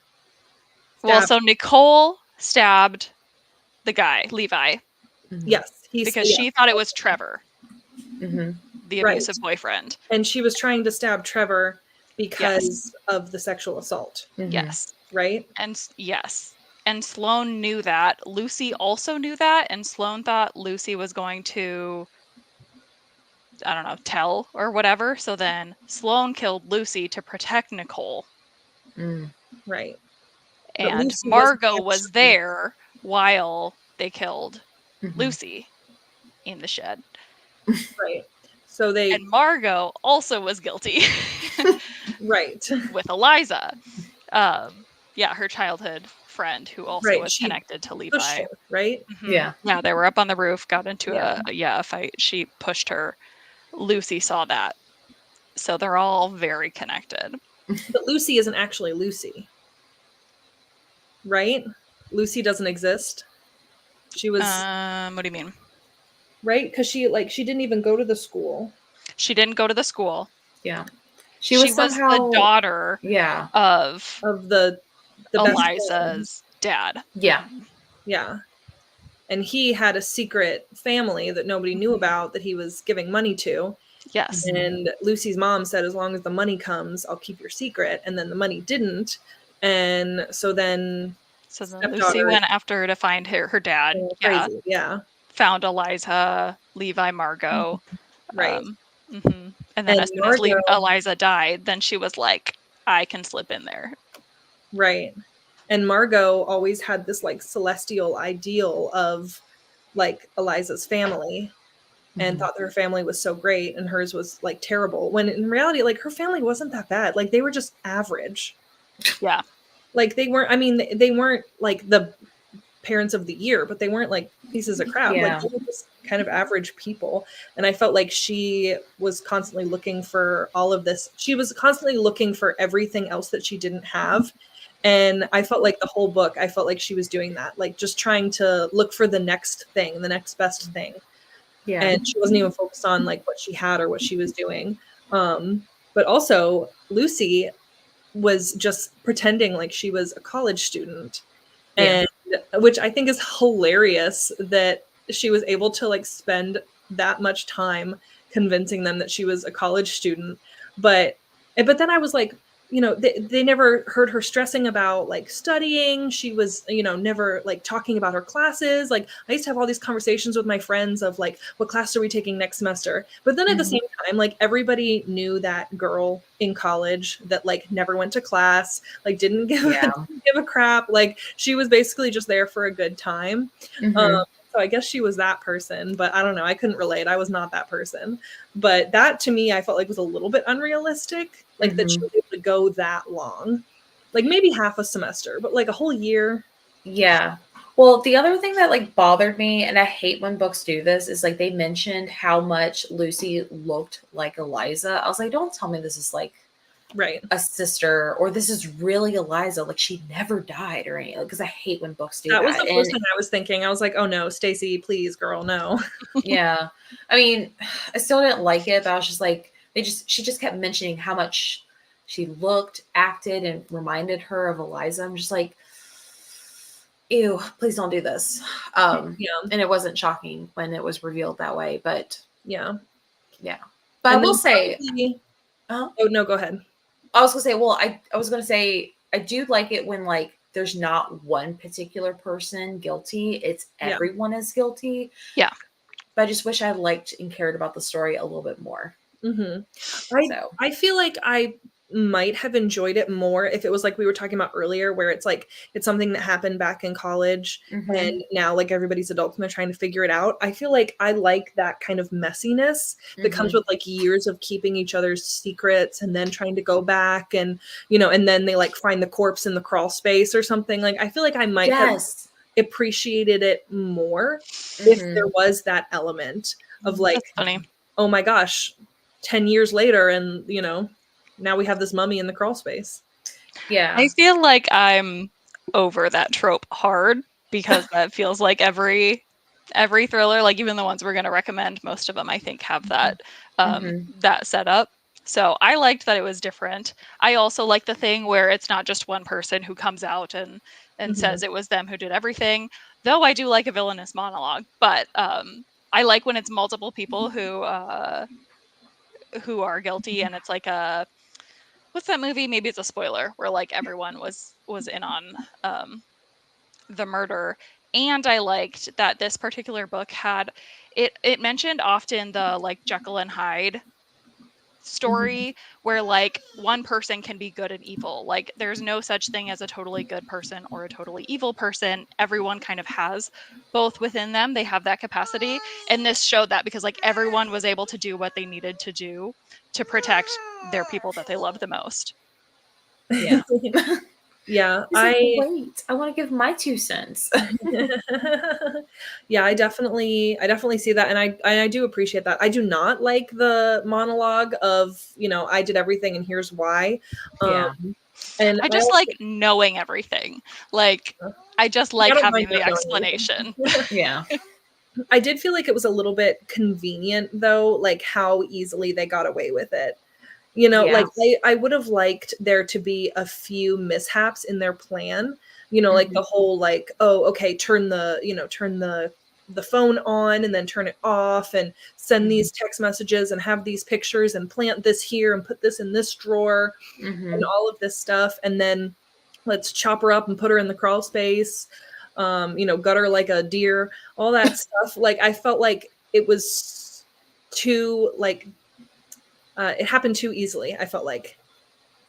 [SPEAKER 2] So Nicole stabbed the guy, Levi.
[SPEAKER 3] Yes.
[SPEAKER 2] Because she thought it was Trevor, the abusive boyfriend.
[SPEAKER 3] And she was trying to stab Trevor because of the sexual assault.
[SPEAKER 2] Yes.
[SPEAKER 3] Right?
[SPEAKER 2] And yes. And Sloane knew that. Lucy also knew that. And Sloane thought Lucy was going to, I don't know, tell or whatever. So then Sloane killed Lucy to protect Nicole.
[SPEAKER 3] Right.
[SPEAKER 2] And Margot was there while they killed Lucy in the shed.
[SPEAKER 3] Right. So
[SPEAKER 2] and Margot also was guilty.
[SPEAKER 3] Right.
[SPEAKER 2] With Eliza. Her childhood friend who also was connected to Levi.
[SPEAKER 3] Her, right?
[SPEAKER 1] Yeah.
[SPEAKER 2] Yeah, they were up on the roof, got into a fight. She pushed her. Lucy saw that. So they're all very connected.
[SPEAKER 3] But Lucy isn't actually Lucy. Right? Lucy doesn't exist. She was
[SPEAKER 2] what do you mean?
[SPEAKER 3] Right? Because she didn't even go to the school.
[SPEAKER 2] She didn't go to the school.
[SPEAKER 1] Yeah.
[SPEAKER 2] She was the daughter of
[SPEAKER 3] the
[SPEAKER 2] Eliza's dad.
[SPEAKER 1] Yeah.
[SPEAKER 3] Yeah. And he had a secret family that nobody knew about that he was giving money to.
[SPEAKER 2] Yes.
[SPEAKER 3] And Lucy's mom said, as long as the money comes, I'll keep your secret. And then the money didn't. And so then
[SPEAKER 2] So then Lucy
[SPEAKER 3] stepdaughter
[SPEAKER 2] went after to find her dad.
[SPEAKER 3] went
[SPEAKER 2] Yeah.
[SPEAKER 3] crazy. Yeah.
[SPEAKER 2] Found Eliza, Levi, Margot.
[SPEAKER 3] Right.
[SPEAKER 2] And then
[SPEAKER 3] And
[SPEAKER 2] as soon as
[SPEAKER 3] Margot,
[SPEAKER 2] Eliza died, then she was like, I can slip in there.
[SPEAKER 3] right. And Margot always had this like celestial ideal of like Eliza's family and thought that her family was so great and hers was like terrible. When in reality, like her family wasn't that bad. Like they were just average.
[SPEAKER 2] Yeah.
[SPEAKER 3] Like they weren't, I mean, they weren't like the parents of the year, but they weren't like pieces of crap.
[SPEAKER 1] Yeah.
[SPEAKER 3] Like they were just kind of average people. And I felt like she was constantly looking for all of this. She was constantly looking for everything else that she didn't have. And I felt like the whole book, I felt like she was doing that, like just trying to look for the next thing, the next best thing.
[SPEAKER 1] Yeah.
[SPEAKER 3] And she wasn't even focused on like what she had or what she was doing. But also Lucy was just pretending like she was a college student.
[SPEAKER 1] Yeah.
[SPEAKER 3] And which I think is hilarious that she was able to like spend that much time convincing them that she was a college student. But then I was like, you know, they never heard her stressing about like studying. She was, you know, never like talking about her classes. Like I used to have all these conversations with my friends of like, what class are we taking next semester? But then at the same time, like everybody knew that girl in college that like never went to class, like didn't give a crap. Like she was basically just there for a good time. So I guess she was that person, but I don't know. I couldn't relate. I was not that person. But that to me, I felt like was a little bit unrealistic. Like that she was able to go that long. Like maybe half a semester, but like a whole year.
[SPEAKER 1] Yeah. Well, the other thing that like bothered me, and I hate when books do this, is like they mentioned how much Lucy looked like Eliza. I was like, don't tell me this is like
[SPEAKER 3] right
[SPEAKER 1] a sister or this is really Eliza. Like she never died or anything. Because I hate when books do
[SPEAKER 3] that.
[SPEAKER 1] That
[SPEAKER 3] Was the first thing I was thinking. I was like, oh no, Stacy, please, girl, no.
[SPEAKER 1] Yeah. I mean, I still didn't like it, but I was just like, she just kept mentioning how much she looked, acted, and reminded her of Eliza. I'm just like, ew, please don't do this. And it wasn't shocking when it was revealed that way, but
[SPEAKER 3] yeah.
[SPEAKER 1] But I will say,
[SPEAKER 3] oh no, go ahead.
[SPEAKER 1] I was gonna say, well, I was gonna say I do like it when like there's not one particular person guilty; it's everyone is guilty.
[SPEAKER 2] Yeah.
[SPEAKER 1] But I just wish I liked and cared about the story a little bit more.
[SPEAKER 3] I feel like I might have enjoyed it more if it was like we were talking about earlier, where it's like it's something that happened back in college and now like everybody's adults and they're trying to figure it out. I feel like I like that kind of messiness that comes with like years of keeping each other's secrets and then trying to go back and, you know, and then they like find the corpse in the crawl space or something. Like I feel like I might have appreciated it more if there was that element of like, oh my gosh, 10 years later and, you know, now we have this mummy in the crawl space.
[SPEAKER 1] Yeah.
[SPEAKER 2] I feel like I'm over that trope hard because that feels like every thriller, like even the ones we're going to recommend, most of them I think have that that setup. So I liked that it was different. I also like the thing where it's not just one person who comes out and says it was them who did everything, though I do like a villainous monologue, but I like when it's multiple people who are guilty and it's like a, what's that movie? Maybe it's a spoiler where like everyone was in on the murder. And I liked that this particular book had it mentioned often the like Jekyll and Hyde story where like one person can be good and evil. Like there's no such thing as a totally good person or a totally evil person. Everyone kind of has both within them. They have that capacity. And this showed that because like everyone was able to do what they needed to do to protect their people that they love the most.
[SPEAKER 1] Yeah.
[SPEAKER 3] Yeah.
[SPEAKER 1] Wait, I want to give my 2 cents.
[SPEAKER 3] Yeah, I definitely see that. And I do appreciate that. I do not like the monologue of, you know, I did everything and here's why. And
[SPEAKER 2] I just like knowing everything. Like, I just like having the explanation.
[SPEAKER 1] Yeah.
[SPEAKER 3] I did feel like it was a little bit convenient though, like how easily they got away with it. You know, like I would have liked there to be a few mishaps in their plan, you know, like the whole like, oh, okay, turn the the phone on and then turn it off and send these text messages and have these pictures and plant this here and put this in this drawer and all of this stuff. And then let's chop her up and put her in the crawl space, gut her like a deer, all that stuff. Like, I felt like it was too, like, it happened too easily. I felt like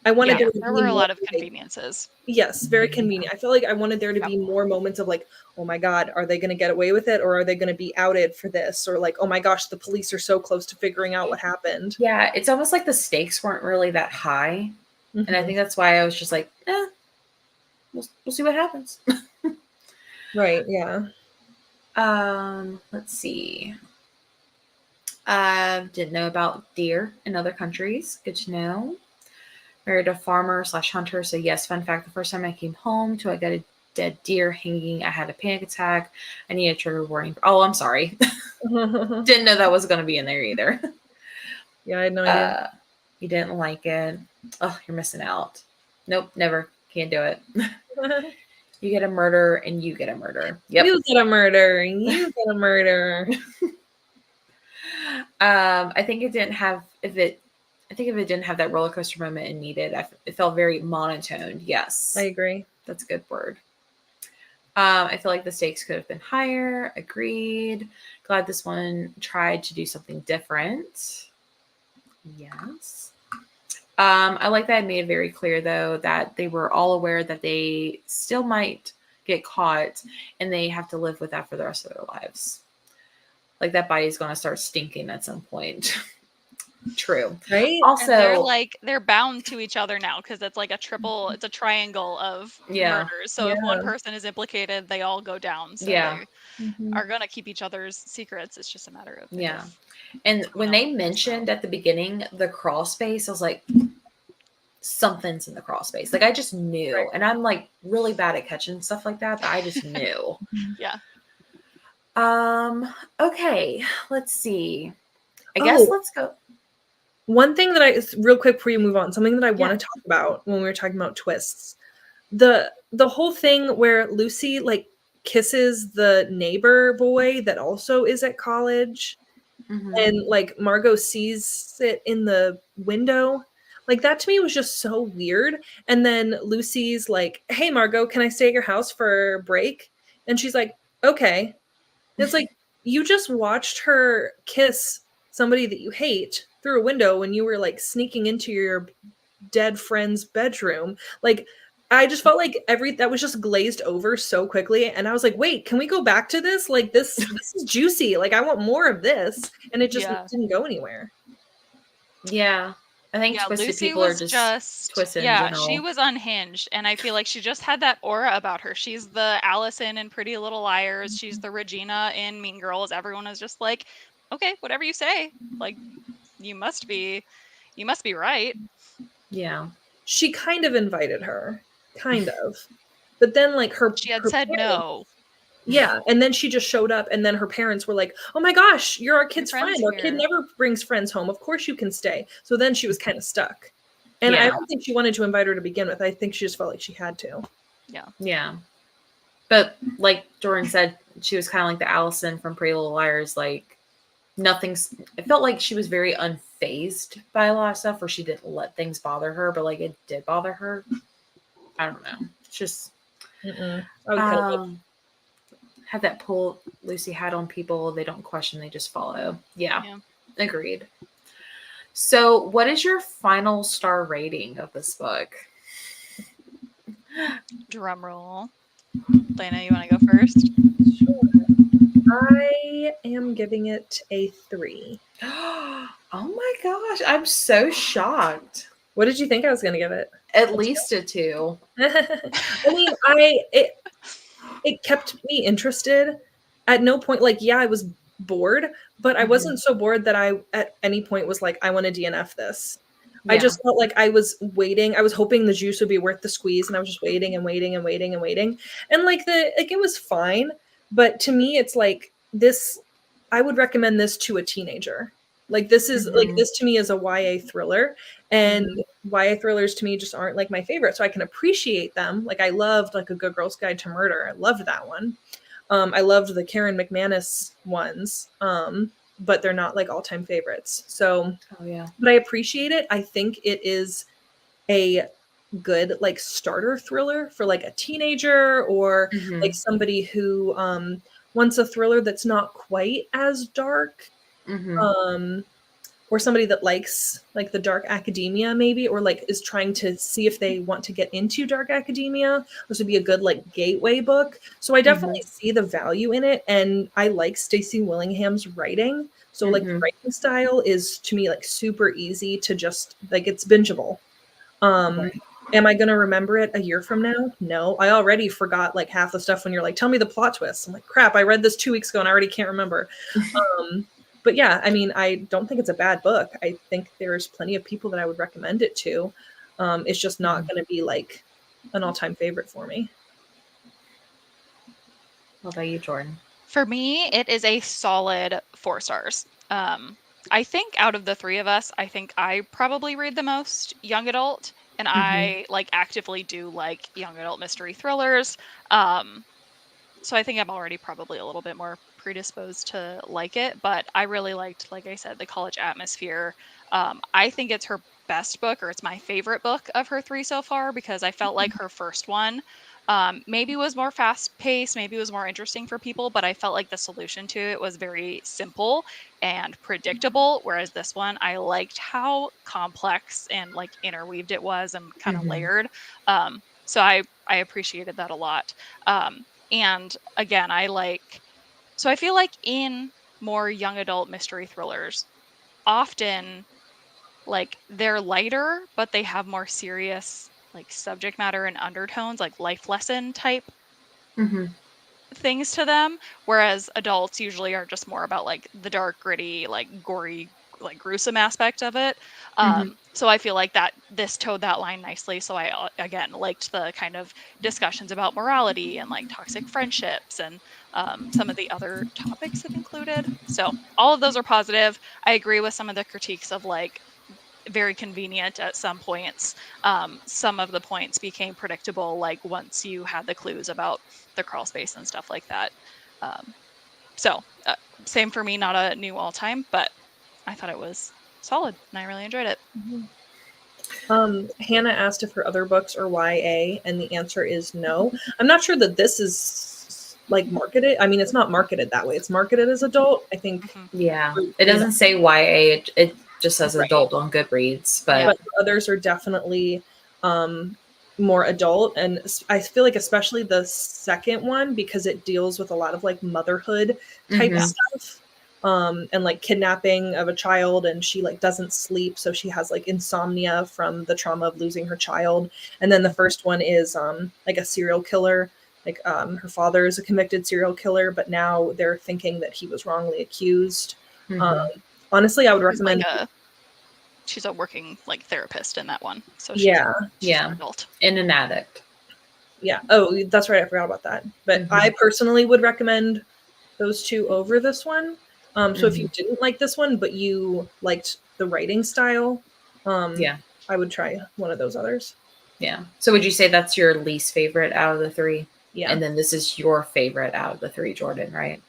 [SPEAKER 3] I wanted
[SPEAKER 2] there were a lot of conveniences.
[SPEAKER 3] Yes, very convenient. I feel like I wanted there to be more moments of like, oh my God, are they going to get away with it? Or are they going to be outed for this? Or like, oh my gosh, the police are so close to figuring out what happened.
[SPEAKER 1] Yeah, it's almost like the stakes weren't really that high. Mm-hmm. And I think that's why I was just like, we'll see what happens.
[SPEAKER 3] Right, yeah.
[SPEAKER 1] Let's see. Didn't know about deer in other countries. Good to know. Married a farmer/hunter. So yes, fun fact, the first time I came home I got a dead deer hanging. I had a panic attack. I need a trigger warning. Oh, I'm sorry. Didn't know that was going to be in there either.
[SPEAKER 3] Yeah, I had no idea.
[SPEAKER 1] You didn't like it. Oh, you're missing out. Nope, never. Can't do it. You get a murder and you get a murder. Yep.
[SPEAKER 3] You get a murder and you get a murder.
[SPEAKER 1] I think it didn't have, if it didn't have that roller coaster moment it needed, it felt very monotone. Yes.
[SPEAKER 3] I agree.
[SPEAKER 1] That's a good word. I feel like the stakes could have been higher. Agreed. Glad this one tried to do something different. Yes. I like that it made it very clear, though, that they were all aware that they still might get caught and they have to live with that for the rest of their lives. Like, that body's going to start stinking at some point. True.
[SPEAKER 3] Right.
[SPEAKER 1] Also,
[SPEAKER 2] and they're bound to each other now because it's like it's a triangle of murders. So if one person is implicated, they all go down. So they are going to keep each other's secrets. It's just a matter of
[SPEAKER 1] And when they mentioned at the beginning the crawl space, I was like, something's in the crawl space. Like, I just knew. Right. And I'm like really bad at catching stuff like that, but I just knew.
[SPEAKER 2] Yeah.
[SPEAKER 1] Okay, let's see. I guess let's go.
[SPEAKER 3] One thing that real quick before you move on, something that I want to talk about when we were talking about twists, the whole thing where Lucy like kisses the neighbor boy that also is at college, and like Margot sees it in the window. Like, that to me was just so weird. And then Lucy's like, hey, Margot, can I stay at your house for a break? And she's like, okay. And it's like, you just watched her kiss somebody that you hate through a window when you were like sneaking into your dead friend's bedroom. Like, I just felt like that was just glazed over so quickly. And I was like, wait, can we go back to this? Like, this is juicy. Like, I want more of this. And it just didn't go anywhere.
[SPEAKER 1] Yeah. I think twisted
[SPEAKER 2] Lucy
[SPEAKER 1] people are just twisted in general.
[SPEAKER 2] She was unhinged, and I feel like she just had that aura about her. She's the Allison in Pretty Little Liars. She's the Regina in Mean Girls. Everyone is just like, okay, whatever you say. Like, you must be right.
[SPEAKER 3] Yeah. She kind of invited her. Kind of. But then like
[SPEAKER 2] she had said no.
[SPEAKER 3] Yeah, and then she just showed up, and then her parents were like, oh my gosh, you're our kid's friend. Our kid never brings friends home. Of course you can stay. So then she was kind of stuck. And I don't think she wanted to invite her to begin with. I think she just felt like she had to.
[SPEAKER 2] Yeah.
[SPEAKER 1] Yeah. But like Jordan said, she was kind of like the Allison from Pretty Little Liars. Like, it felt like she was very unfazed by a lot of stuff, where she didn't let things bother her, but like it did bother her. I don't know. It's just... have that pull Lucy had on people. They don't question, they just follow. Yeah. Agreed. So what is your final star rating of this book?
[SPEAKER 2] Drum roll. Lena, you want to go first?
[SPEAKER 3] Sure. I am giving it a 3.
[SPEAKER 1] Oh my gosh. I'm so shocked.
[SPEAKER 3] What did you think I was going to give it?
[SPEAKER 1] At least a 2.
[SPEAKER 3] I mean, it kept me interested. At no point, like, I was bored, but I wasn't so bored that I at any point was like, I want to DNF this. I just felt like I was waiting. I was hoping the juice would be worth the squeeze, and I was just waiting and waiting and waiting and waiting. And like it was fine, but to me, it's like this. I would recommend this to a teenager. Like, this is like, this to me is a YA thriller, and YA thrillers to me just aren't like my favorite. So I can appreciate them. Like, I loved like A Good Girl's Guide to Murder. I loved that one. I loved the Karen McManus ones, but they're not like all-time favorites. So,
[SPEAKER 1] Oh yeah.
[SPEAKER 3] but I appreciate it. I think it is a good like starter thriller for like a teenager or
[SPEAKER 1] Mm-hmm.
[SPEAKER 3] like somebody who wants a thriller that's not quite as dark.
[SPEAKER 1] Mm-hmm.
[SPEAKER 3] Or somebody that likes like the dark academia maybe, or like is trying to see if they want to get into dark academia. This would be a good like gateway book. So I definitely see the value in it, and I like Stacy Willingham's writing. So like the
[SPEAKER 1] Mm-hmm.
[SPEAKER 3] writing style is to me like super easy to just like, it's bingeable.
[SPEAKER 1] Right.
[SPEAKER 3] Am I going to remember it a year from now? No, I already forgot like half the stuff when you're like, tell me the plot twist. I'm like, crap, I read this 2 weeks ago and I already can't remember. But yeah, I mean, I don't think it's a bad book. I think there's plenty of people that I would recommend it to. It's just not going to be like an all-time favorite for me.
[SPEAKER 1] What about you, Jordan?
[SPEAKER 2] For me, it is a solid 4 stars. I think out of the three of us, I think I probably read the most young adult, and I like actively do like young adult mystery thrillers. So I think I'm already probably a little bit more predisposed to like it, but I really liked, like I said, the college atmosphere. I think it's her best book, or it's my favorite book of her three so far, because I felt like her first one maybe was more fast paced, maybe was more interesting for people, but I felt like the solution to it was very simple and predictable. Whereas this one, I liked how complex and like interweaved it was and kind of layered. So I appreciated that a lot. And again, so I feel like in more young adult mystery thrillers, often like they're lighter, but they have more serious like subject matter and undertones, like life lesson type
[SPEAKER 1] Mm-hmm.
[SPEAKER 2] things to them. Whereas adults usually are just more about like the dark, gritty, like gory, like gruesome aspect of it. So I feel like that this towed that line nicely. So I again liked the kind of discussions about morality and like toxic friendships and some of the other topics it included. So all of those are positive. I agree with some of the critiques of like very convenient at some points. Some of the points became predictable, like once you had the clues about the crawl space and stuff like that. Um, so same for me, not a new all time, but I thought it was solid and I really enjoyed it.
[SPEAKER 3] Hannah asked if her other books are YA, and the answer is no. I'm not sure that this is like marketed. I mean, it's not marketed that way. It's marketed as adult. I think.
[SPEAKER 1] Yeah. It doesn't say YA. It just says
[SPEAKER 3] Right.
[SPEAKER 1] adult on Goodreads, but
[SPEAKER 3] But the others are definitely more adult, and I feel like especially the second one, because it deals with a lot of like motherhood type stuff. And like kidnapping of a child, and she like doesn't sleep, so she has like insomnia from the trauma of losing her child. And then the first one is like a serial killer, like her father is a convicted serial killer, but now they're thinking that he was wrongly accused. Honestly, I would recommend
[SPEAKER 2] she's a working like therapist in that one, so she's an adult
[SPEAKER 1] and an addict.
[SPEAKER 3] Yeah. Oh, that's right, I forgot about that. But I personally would recommend those two over this one. So if you didn't like this one, but you liked the writing style, I would try one of those others.
[SPEAKER 1] Yeah. So would you say that's your least favorite out of the three?
[SPEAKER 3] Yeah.
[SPEAKER 1] And then this is your favorite out of the three, Jordan, right?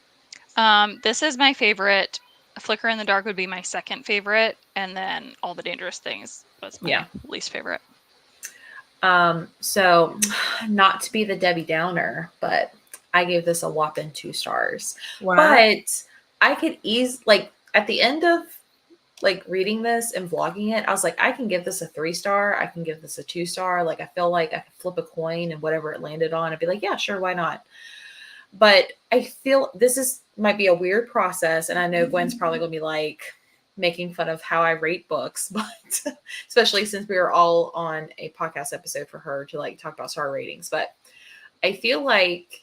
[SPEAKER 2] This is my favorite. Flicker in the Dark would be my second favorite, and then All the Dangerous Things was my least favorite.
[SPEAKER 1] So not to be the Debbie Downer, but I gave this a whopping 2 stars.
[SPEAKER 3] Wow.
[SPEAKER 1] But I could like at the end of like reading this and vlogging it, I was like, I can give this a 3-star. I can give this a 2-star. Like, I feel like I could flip a coin and whatever it landed on, I'd be like, yeah, sure. Why not? But I feel this might be a weird process. And I know Gwen's probably going to be like making fun of how I rate books, but especially since we were all on a podcast episode for her to like talk about star ratings. But I feel like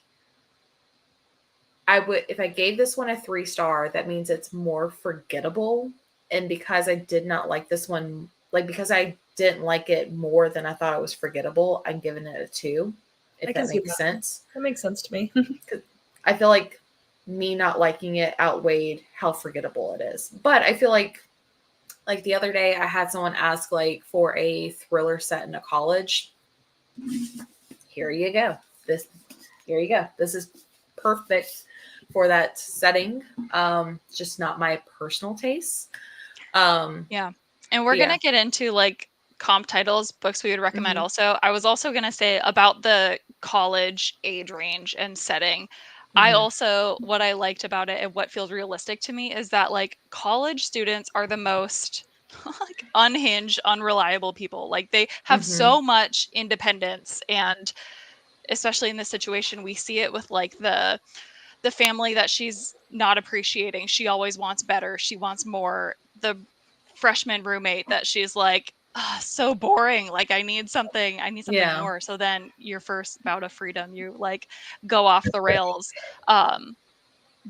[SPEAKER 1] I would, if I gave this one a 3-star, that means it's more forgettable. And because I did not like this one, like because I didn't like it more than I thought it was forgettable, I'm giving it a 2. If that makes sense.
[SPEAKER 3] That makes sense to me.
[SPEAKER 1] I feel like me not liking it outweighed how forgettable it is. But I feel like the other day I had someone ask like for a thriller set in a college. Here you go. This is perfect for that setting. Just not my personal taste.
[SPEAKER 2] Yeah. And we're going to get into like comp titles, books we would recommend also. I was also going to say about the college age range and setting. I also, what I liked about it and what feels realistic to me is that like college students are the most like unhinged, unreliable people. Like they have so much independence, and especially in this situation, we see it with like the family that she's not appreciating. She always wants better. She wants more. The freshman roommate that she's like, so boring. Like I need something more. So then your first bout of freedom, you like go off the rails.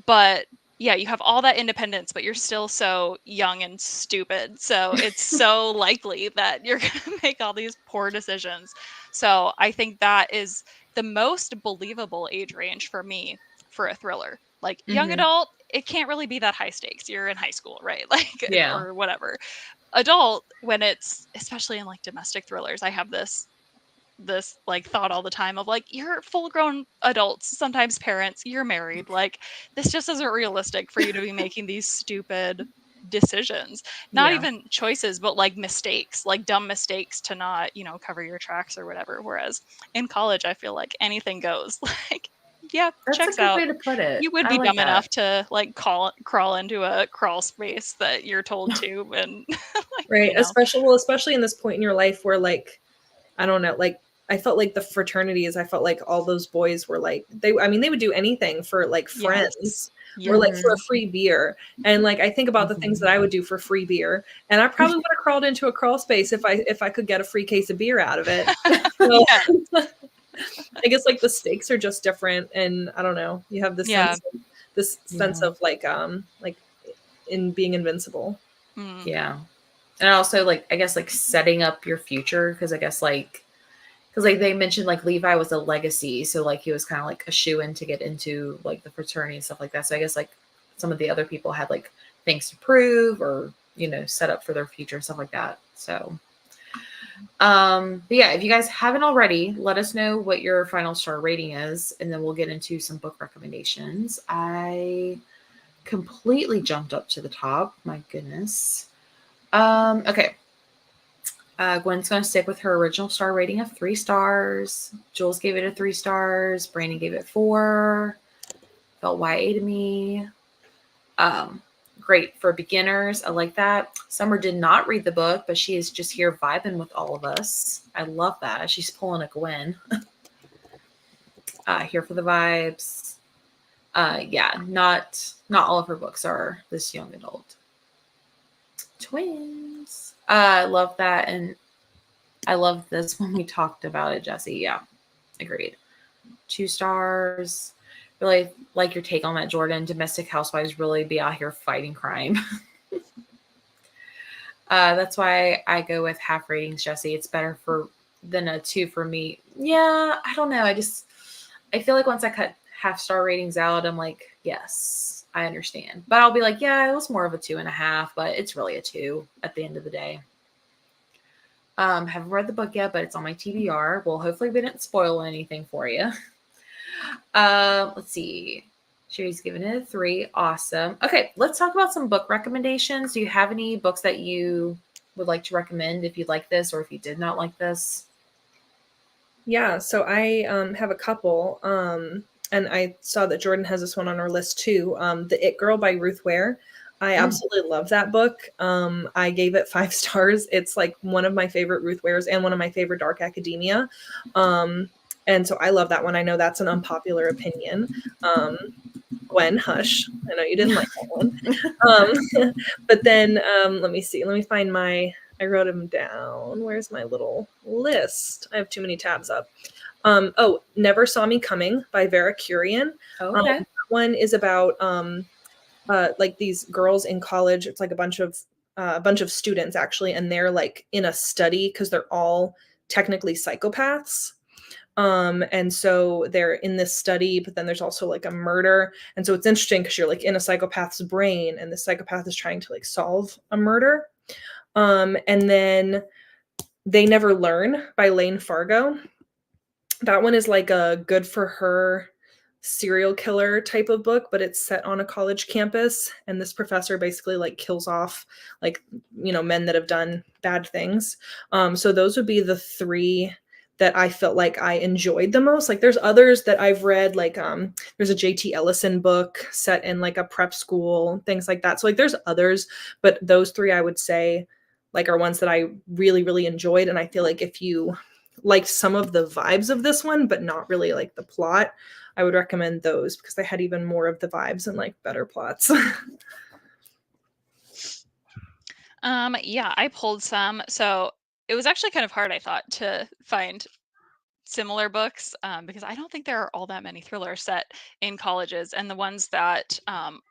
[SPEAKER 2] But yeah, you have all that independence, but you're still so young and stupid. So it's so likely that you're going to make all these poor decisions. So I think that is the most believable age range for me for a thriller. Like young adult, it can't really be that high stakes. You're in high school, right? Like, or whatever. Adult, when it's, especially in like domestic thrillers, I have this like thought all the time of like, you're full grown adults, sometimes parents, you're married, like this just isn't realistic for you to be making these stupid decisions, not even choices, but like mistakes, like dumb mistakes to not, you know, cover your tracks or whatever. Whereas in college, I feel like anything goes. Like, yeah,
[SPEAKER 1] That's
[SPEAKER 2] checks
[SPEAKER 1] a good
[SPEAKER 2] out.
[SPEAKER 1] way to put it.
[SPEAKER 2] You would be dumb enough to like crawl into a crawl space that you're told to, and like,
[SPEAKER 3] right,
[SPEAKER 2] you know.
[SPEAKER 3] especially in this point in your life where like, I don't know, like I felt like the fraternities, I felt like all those boys were like, they would do anything for like friends or like for a free beer. And like, I think about the things that I would do for free beer, and I probably would have crawled into a crawl space if I could get a free case of beer out of it. So, I guess like the stakes are just different. And I don't know, you have this sense of like in being invincible.
[SPEAKER 1] Yeah. And also like, I guess like setting up your future. Cause I guess like, because like they mentioned like Levi was a legacy, so like he was kind of like a shoe-in to get into like the fraternity and stuff like that. So I guess like some of the other people had like things to prove or, you know, set up for their future and stuff like that. So but yeah, if you guys haven't already, let us know what your final star rating is, and then we'll get into some book recommendations. I completely jumped up to the top. My goodness. Okay. Gwen's going to stick with her original star rating of 3 stars. Jules gave it a 3 stars. Brandon gave it 4. Felt YA to me. Great for beginners. I like that. Summer did not read the book, but she is just here vibing with all of us. I love that. She's pulling a Gwen. Here for the vibes. Yeah, not all of her books are this young adult. Twins. I love that, and I love this when we talked about it, Jesse. Yeah, agreed. 2 stars. Really like your take on that, Jordan. Domestic housewives really be out here fighting crime. That's why I go with half ratings, Jesse. It's better than a 2 for me. Yeah, I don't know. I feel like once I cut half star ratings out, I'm like, yes, I understand. But I'll be like, yeah, it was more of a 2.5, but it's really a 2 at the end of the day. Haven't read the book yet, but it's on my TBR. Well, hopefully we didn't spoil anything for you. Let's see. Sherry's given it a 3. Awesome. Okay, let's talk about some book recommendations. Do you have any books that you would like to recommend if you like this or if you did not like this?
[SPEAKER 3] Yeah, so I have a couple. And I saw that Jordan has this one on our list too. The It Girl by Ruth Ware. I absolutely love that book. I gave it 5 stars. It's like one of my favorite Ruth Wares and one of my favorite dark academia. And so I love that one. I know that's an unpopular opinion. Gwen, hush. I know you didn't like that one. But then let me see. Let me find I wrote them down. Where's my little list? I have too many tabs up. Never Saw Me Coming by Vera Curian.
[SPEAKER 1] Okay.
[SPEAKER 3] That one is about like these girls in college. It's like a bunch of students actually, and they're like in a study because they're all technically psychopaths. And so they're in this study, but then there's also like a murder. And so it's interesting because you're like in a psychopath's brain and the psychopath is trying to like solve a murder. And then They Never Learn by Lane Fargo. That one is like a good for her serial killer type of book, but it's set on a college campus, and this professor basically like kills off like, you know, men that have done bad things. So those would be the three that I felt like I enjoyed the most. Like there's others that I've read, like there's a JT Ellison book set in like a prep school, things like that. So like there's others, but those three I would say like are ones that I really, really enjoyed. And I feel like if you liked some of the vibes of this one, but not really like the plot, I would recommend those because they had even more of the vibes and like better plots.
[SPEAKER 2] Yeah, I pulled some. So it was actually kind of hard, I thought, to find similar books because I don't think there are all that many thrillers set in colleges, and the ones that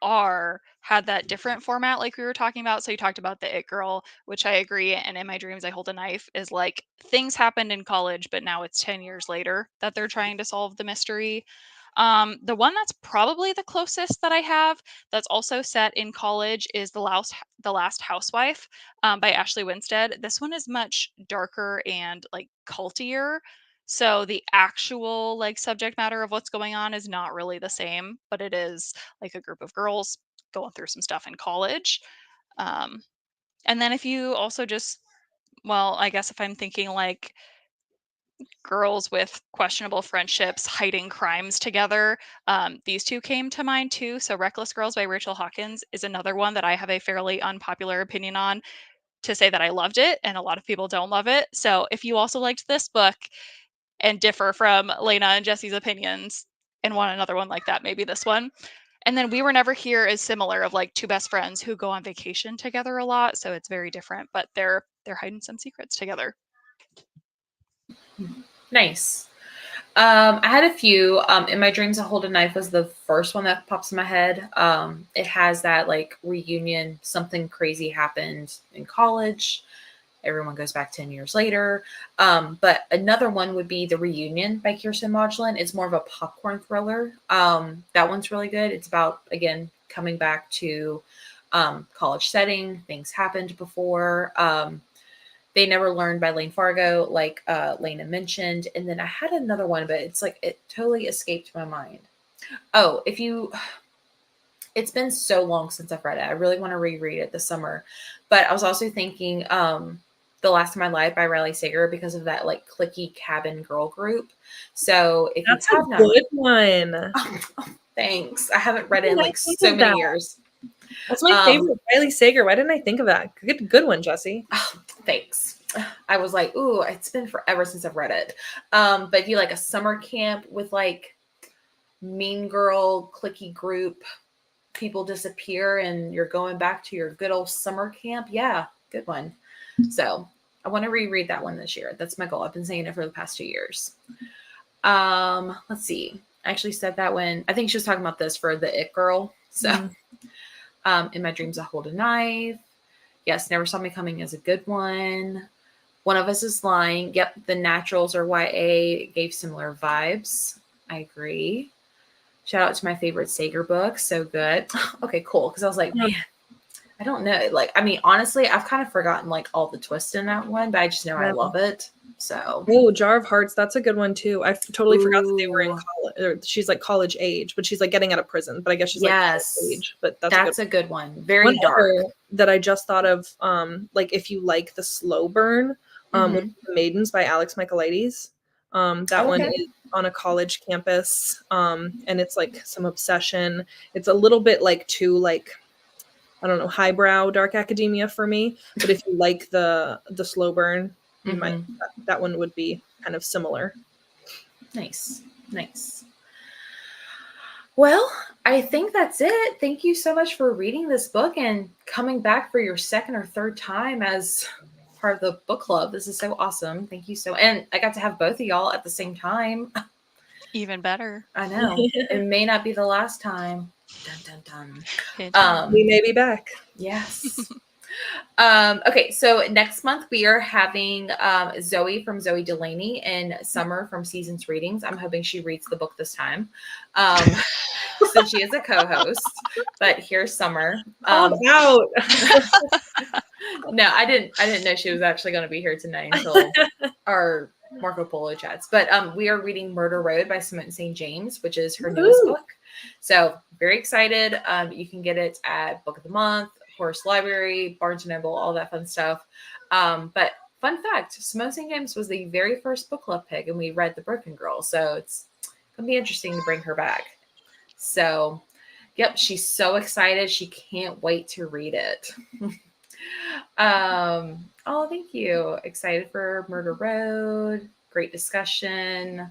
[SPEAKER 2] are had that different format, like we were talking about. So you talked about the It Girl, which I agree, and In My Dreams I Hold a Knife is like things happened in college, but now it's 10 years later that they're trying to solve the mystery. The one that's probably the closest that I have that's also set in college is The Last Housewife by Ashley Winstead. This one is much darker and like cultier. So the actual like subject matter of what's going on is not really the same, but it is like a group of girls going through some stuff in college. Um, and then if you also just, well, I guess if I'm thinking like girls with questionable friendships hiding crimes together. These two came to mind too. So, Reckless Girls by Rachel Hawkins is another one that I have a fairly unpopular opinion on to say that I loved it, and a lot of people don't love it. So, if you also liked this book and differ from Lena and Jesse's opinions and want another one like that, maybe this one. And then We Were Never Here is similar of like two best friends who go on vacation together a lot. So it's very different, but they're hiding some secrets together.
[SPEAKER 1] Nice. I had a few. In My Dreams I Hold a Knife was the first one that pops in my head. It has that like reunion, something crazy happened in college. Everyone goes back 10 years later. But another one would be The Reunion by Kirsten Modulin. It's more of a popcorn thriller. That one's really good. It's about, again, coming back to college setting. Things happened before. They Never Learned by Lane Fargo, like Lena mentioned. And then I had another one, but it's like it totally escaped my mind. Oh, it's been so long since I've read it. I really want to reread it this summer. But I was also thinking The Last of My Life by Riley Sager because of that like cliquey cabin girl group. So if
[SPEAKER 3] That's
[SPEAKER 1] you have
[SPEAKER 3] a
[SPEAKER 1] not
[SPEAKER 3] good one.
[SPEAKER 1] thanks. I haven't read it in
[SPEAKER 3] Why
[SPEAKER 1] like
[SPEAKER 3] didn't I think
[SPEAKER 1] so
[SPEAKER 3] of
[SPEAKER 1] many
[SPEAKER 3] that?
[SPEAKER 1] years.
[SPEAKER 3] That's my favorite, Riley Sager. Why didn't I think of that? Good one, Jesse.
[SPEAKER 1] Oh, thanks. I was like, ooh, it's been forever since I've read it. But if you like a summer camp with like mean girl cliquey group, people disappear and you're going back to your good old summer camp. Yeah, good one. So I want to reread that one this year. That's my goal. I've been saying it for the past 2 years. Let's see. I actually said that when I think she was talking about this for the It Girl. So In My Dreams I Hold a Knife. Yes, Never Saw Me Coming is a good one. One of Us is Lying. Yep, The Naturals or YA gave similar vibes. I agree. Shout out to my favorite Sager book. So good. Okay, cool. Because I was like, man, I don't know. Like, I mean, honestly, I've kind of forgotten like all the twists in that one, but I just know I love it. So,
[SPEAKER 3] oh, Jar of Hearts, that's a good one too. I totally forgot that they were in
[SPEAKER 1] Ooh.
[SPEAKER 3] college. Or she's like college age, but she's like getting out of prison. But I guess she's
[SPEAKER 1] Yes.
[SPEAKER 3] like college age. But
[SPEAKER 1] that's a good one. Very
[SPEAKER 3] one
[SPEAKER 1] dark.
[SPEAKER 3] other that I just thought of. Like if you like the slow burn, The Maidens by Alex Michaelides. That one is on a college campus, and it's like some obsession. It's a little bit like too like, I don't know, highbrow dark academia for me. But if you like the slow burn, you might that one would be kind of similar.
[SPEAKER 1] Nice. Well, I think that's it. Thank you so much for reading this book and coming back for your second or third time as part of the book club. This is so awesome. Thank you so. And I got to have both of y'all at the same time.
[SPEAKER 2] Even better.
[SPEAKER 1] I know. It may not be the last time. Dun, dun, dun.
[SPEAKER 3] We may be back.
[SPEAKER 1] Yes. Okay, so next month we are having Zoe from Zoe Delaney and Summer from Seasons Readings. I'm hoping she reads the book this time. So she is a co-host, but here's Summer.
[SPEAKER 3] Out.
[SPEAKER 1] No, I didn't know she was actually going to be here tonight until our Marco Polo chats. But we are reading Murder Road by Simone St. James, which is her newest book. So very excited. You can get it at Book of the Month, of course, library, Barnes & Noble, all that fun stuff. But fun fact, Simone St. James was the very first book club pick, and we read The Broken Girl. So it's going to be interesting to bring her back. So, yep, she's so excited. She can't wait to read it. Oh, thank you. Excited for Murder Road. Great discussion.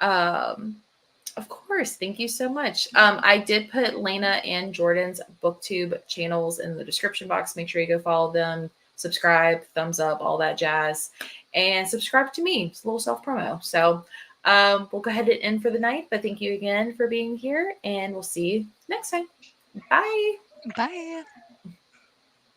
[SPEAKER 1] Of course. Thank you so much. I did put Lena and Jordan's BookTube channels in the description box. Make sure you go follow them, subscribe, thumbs up, all that jazz, and subscribe to me. It's a little self promo. So we'll go ahead and end for the night, but thank you again for being here, and we'll see you next time. Bye.
[SPEAKER 2] Bye.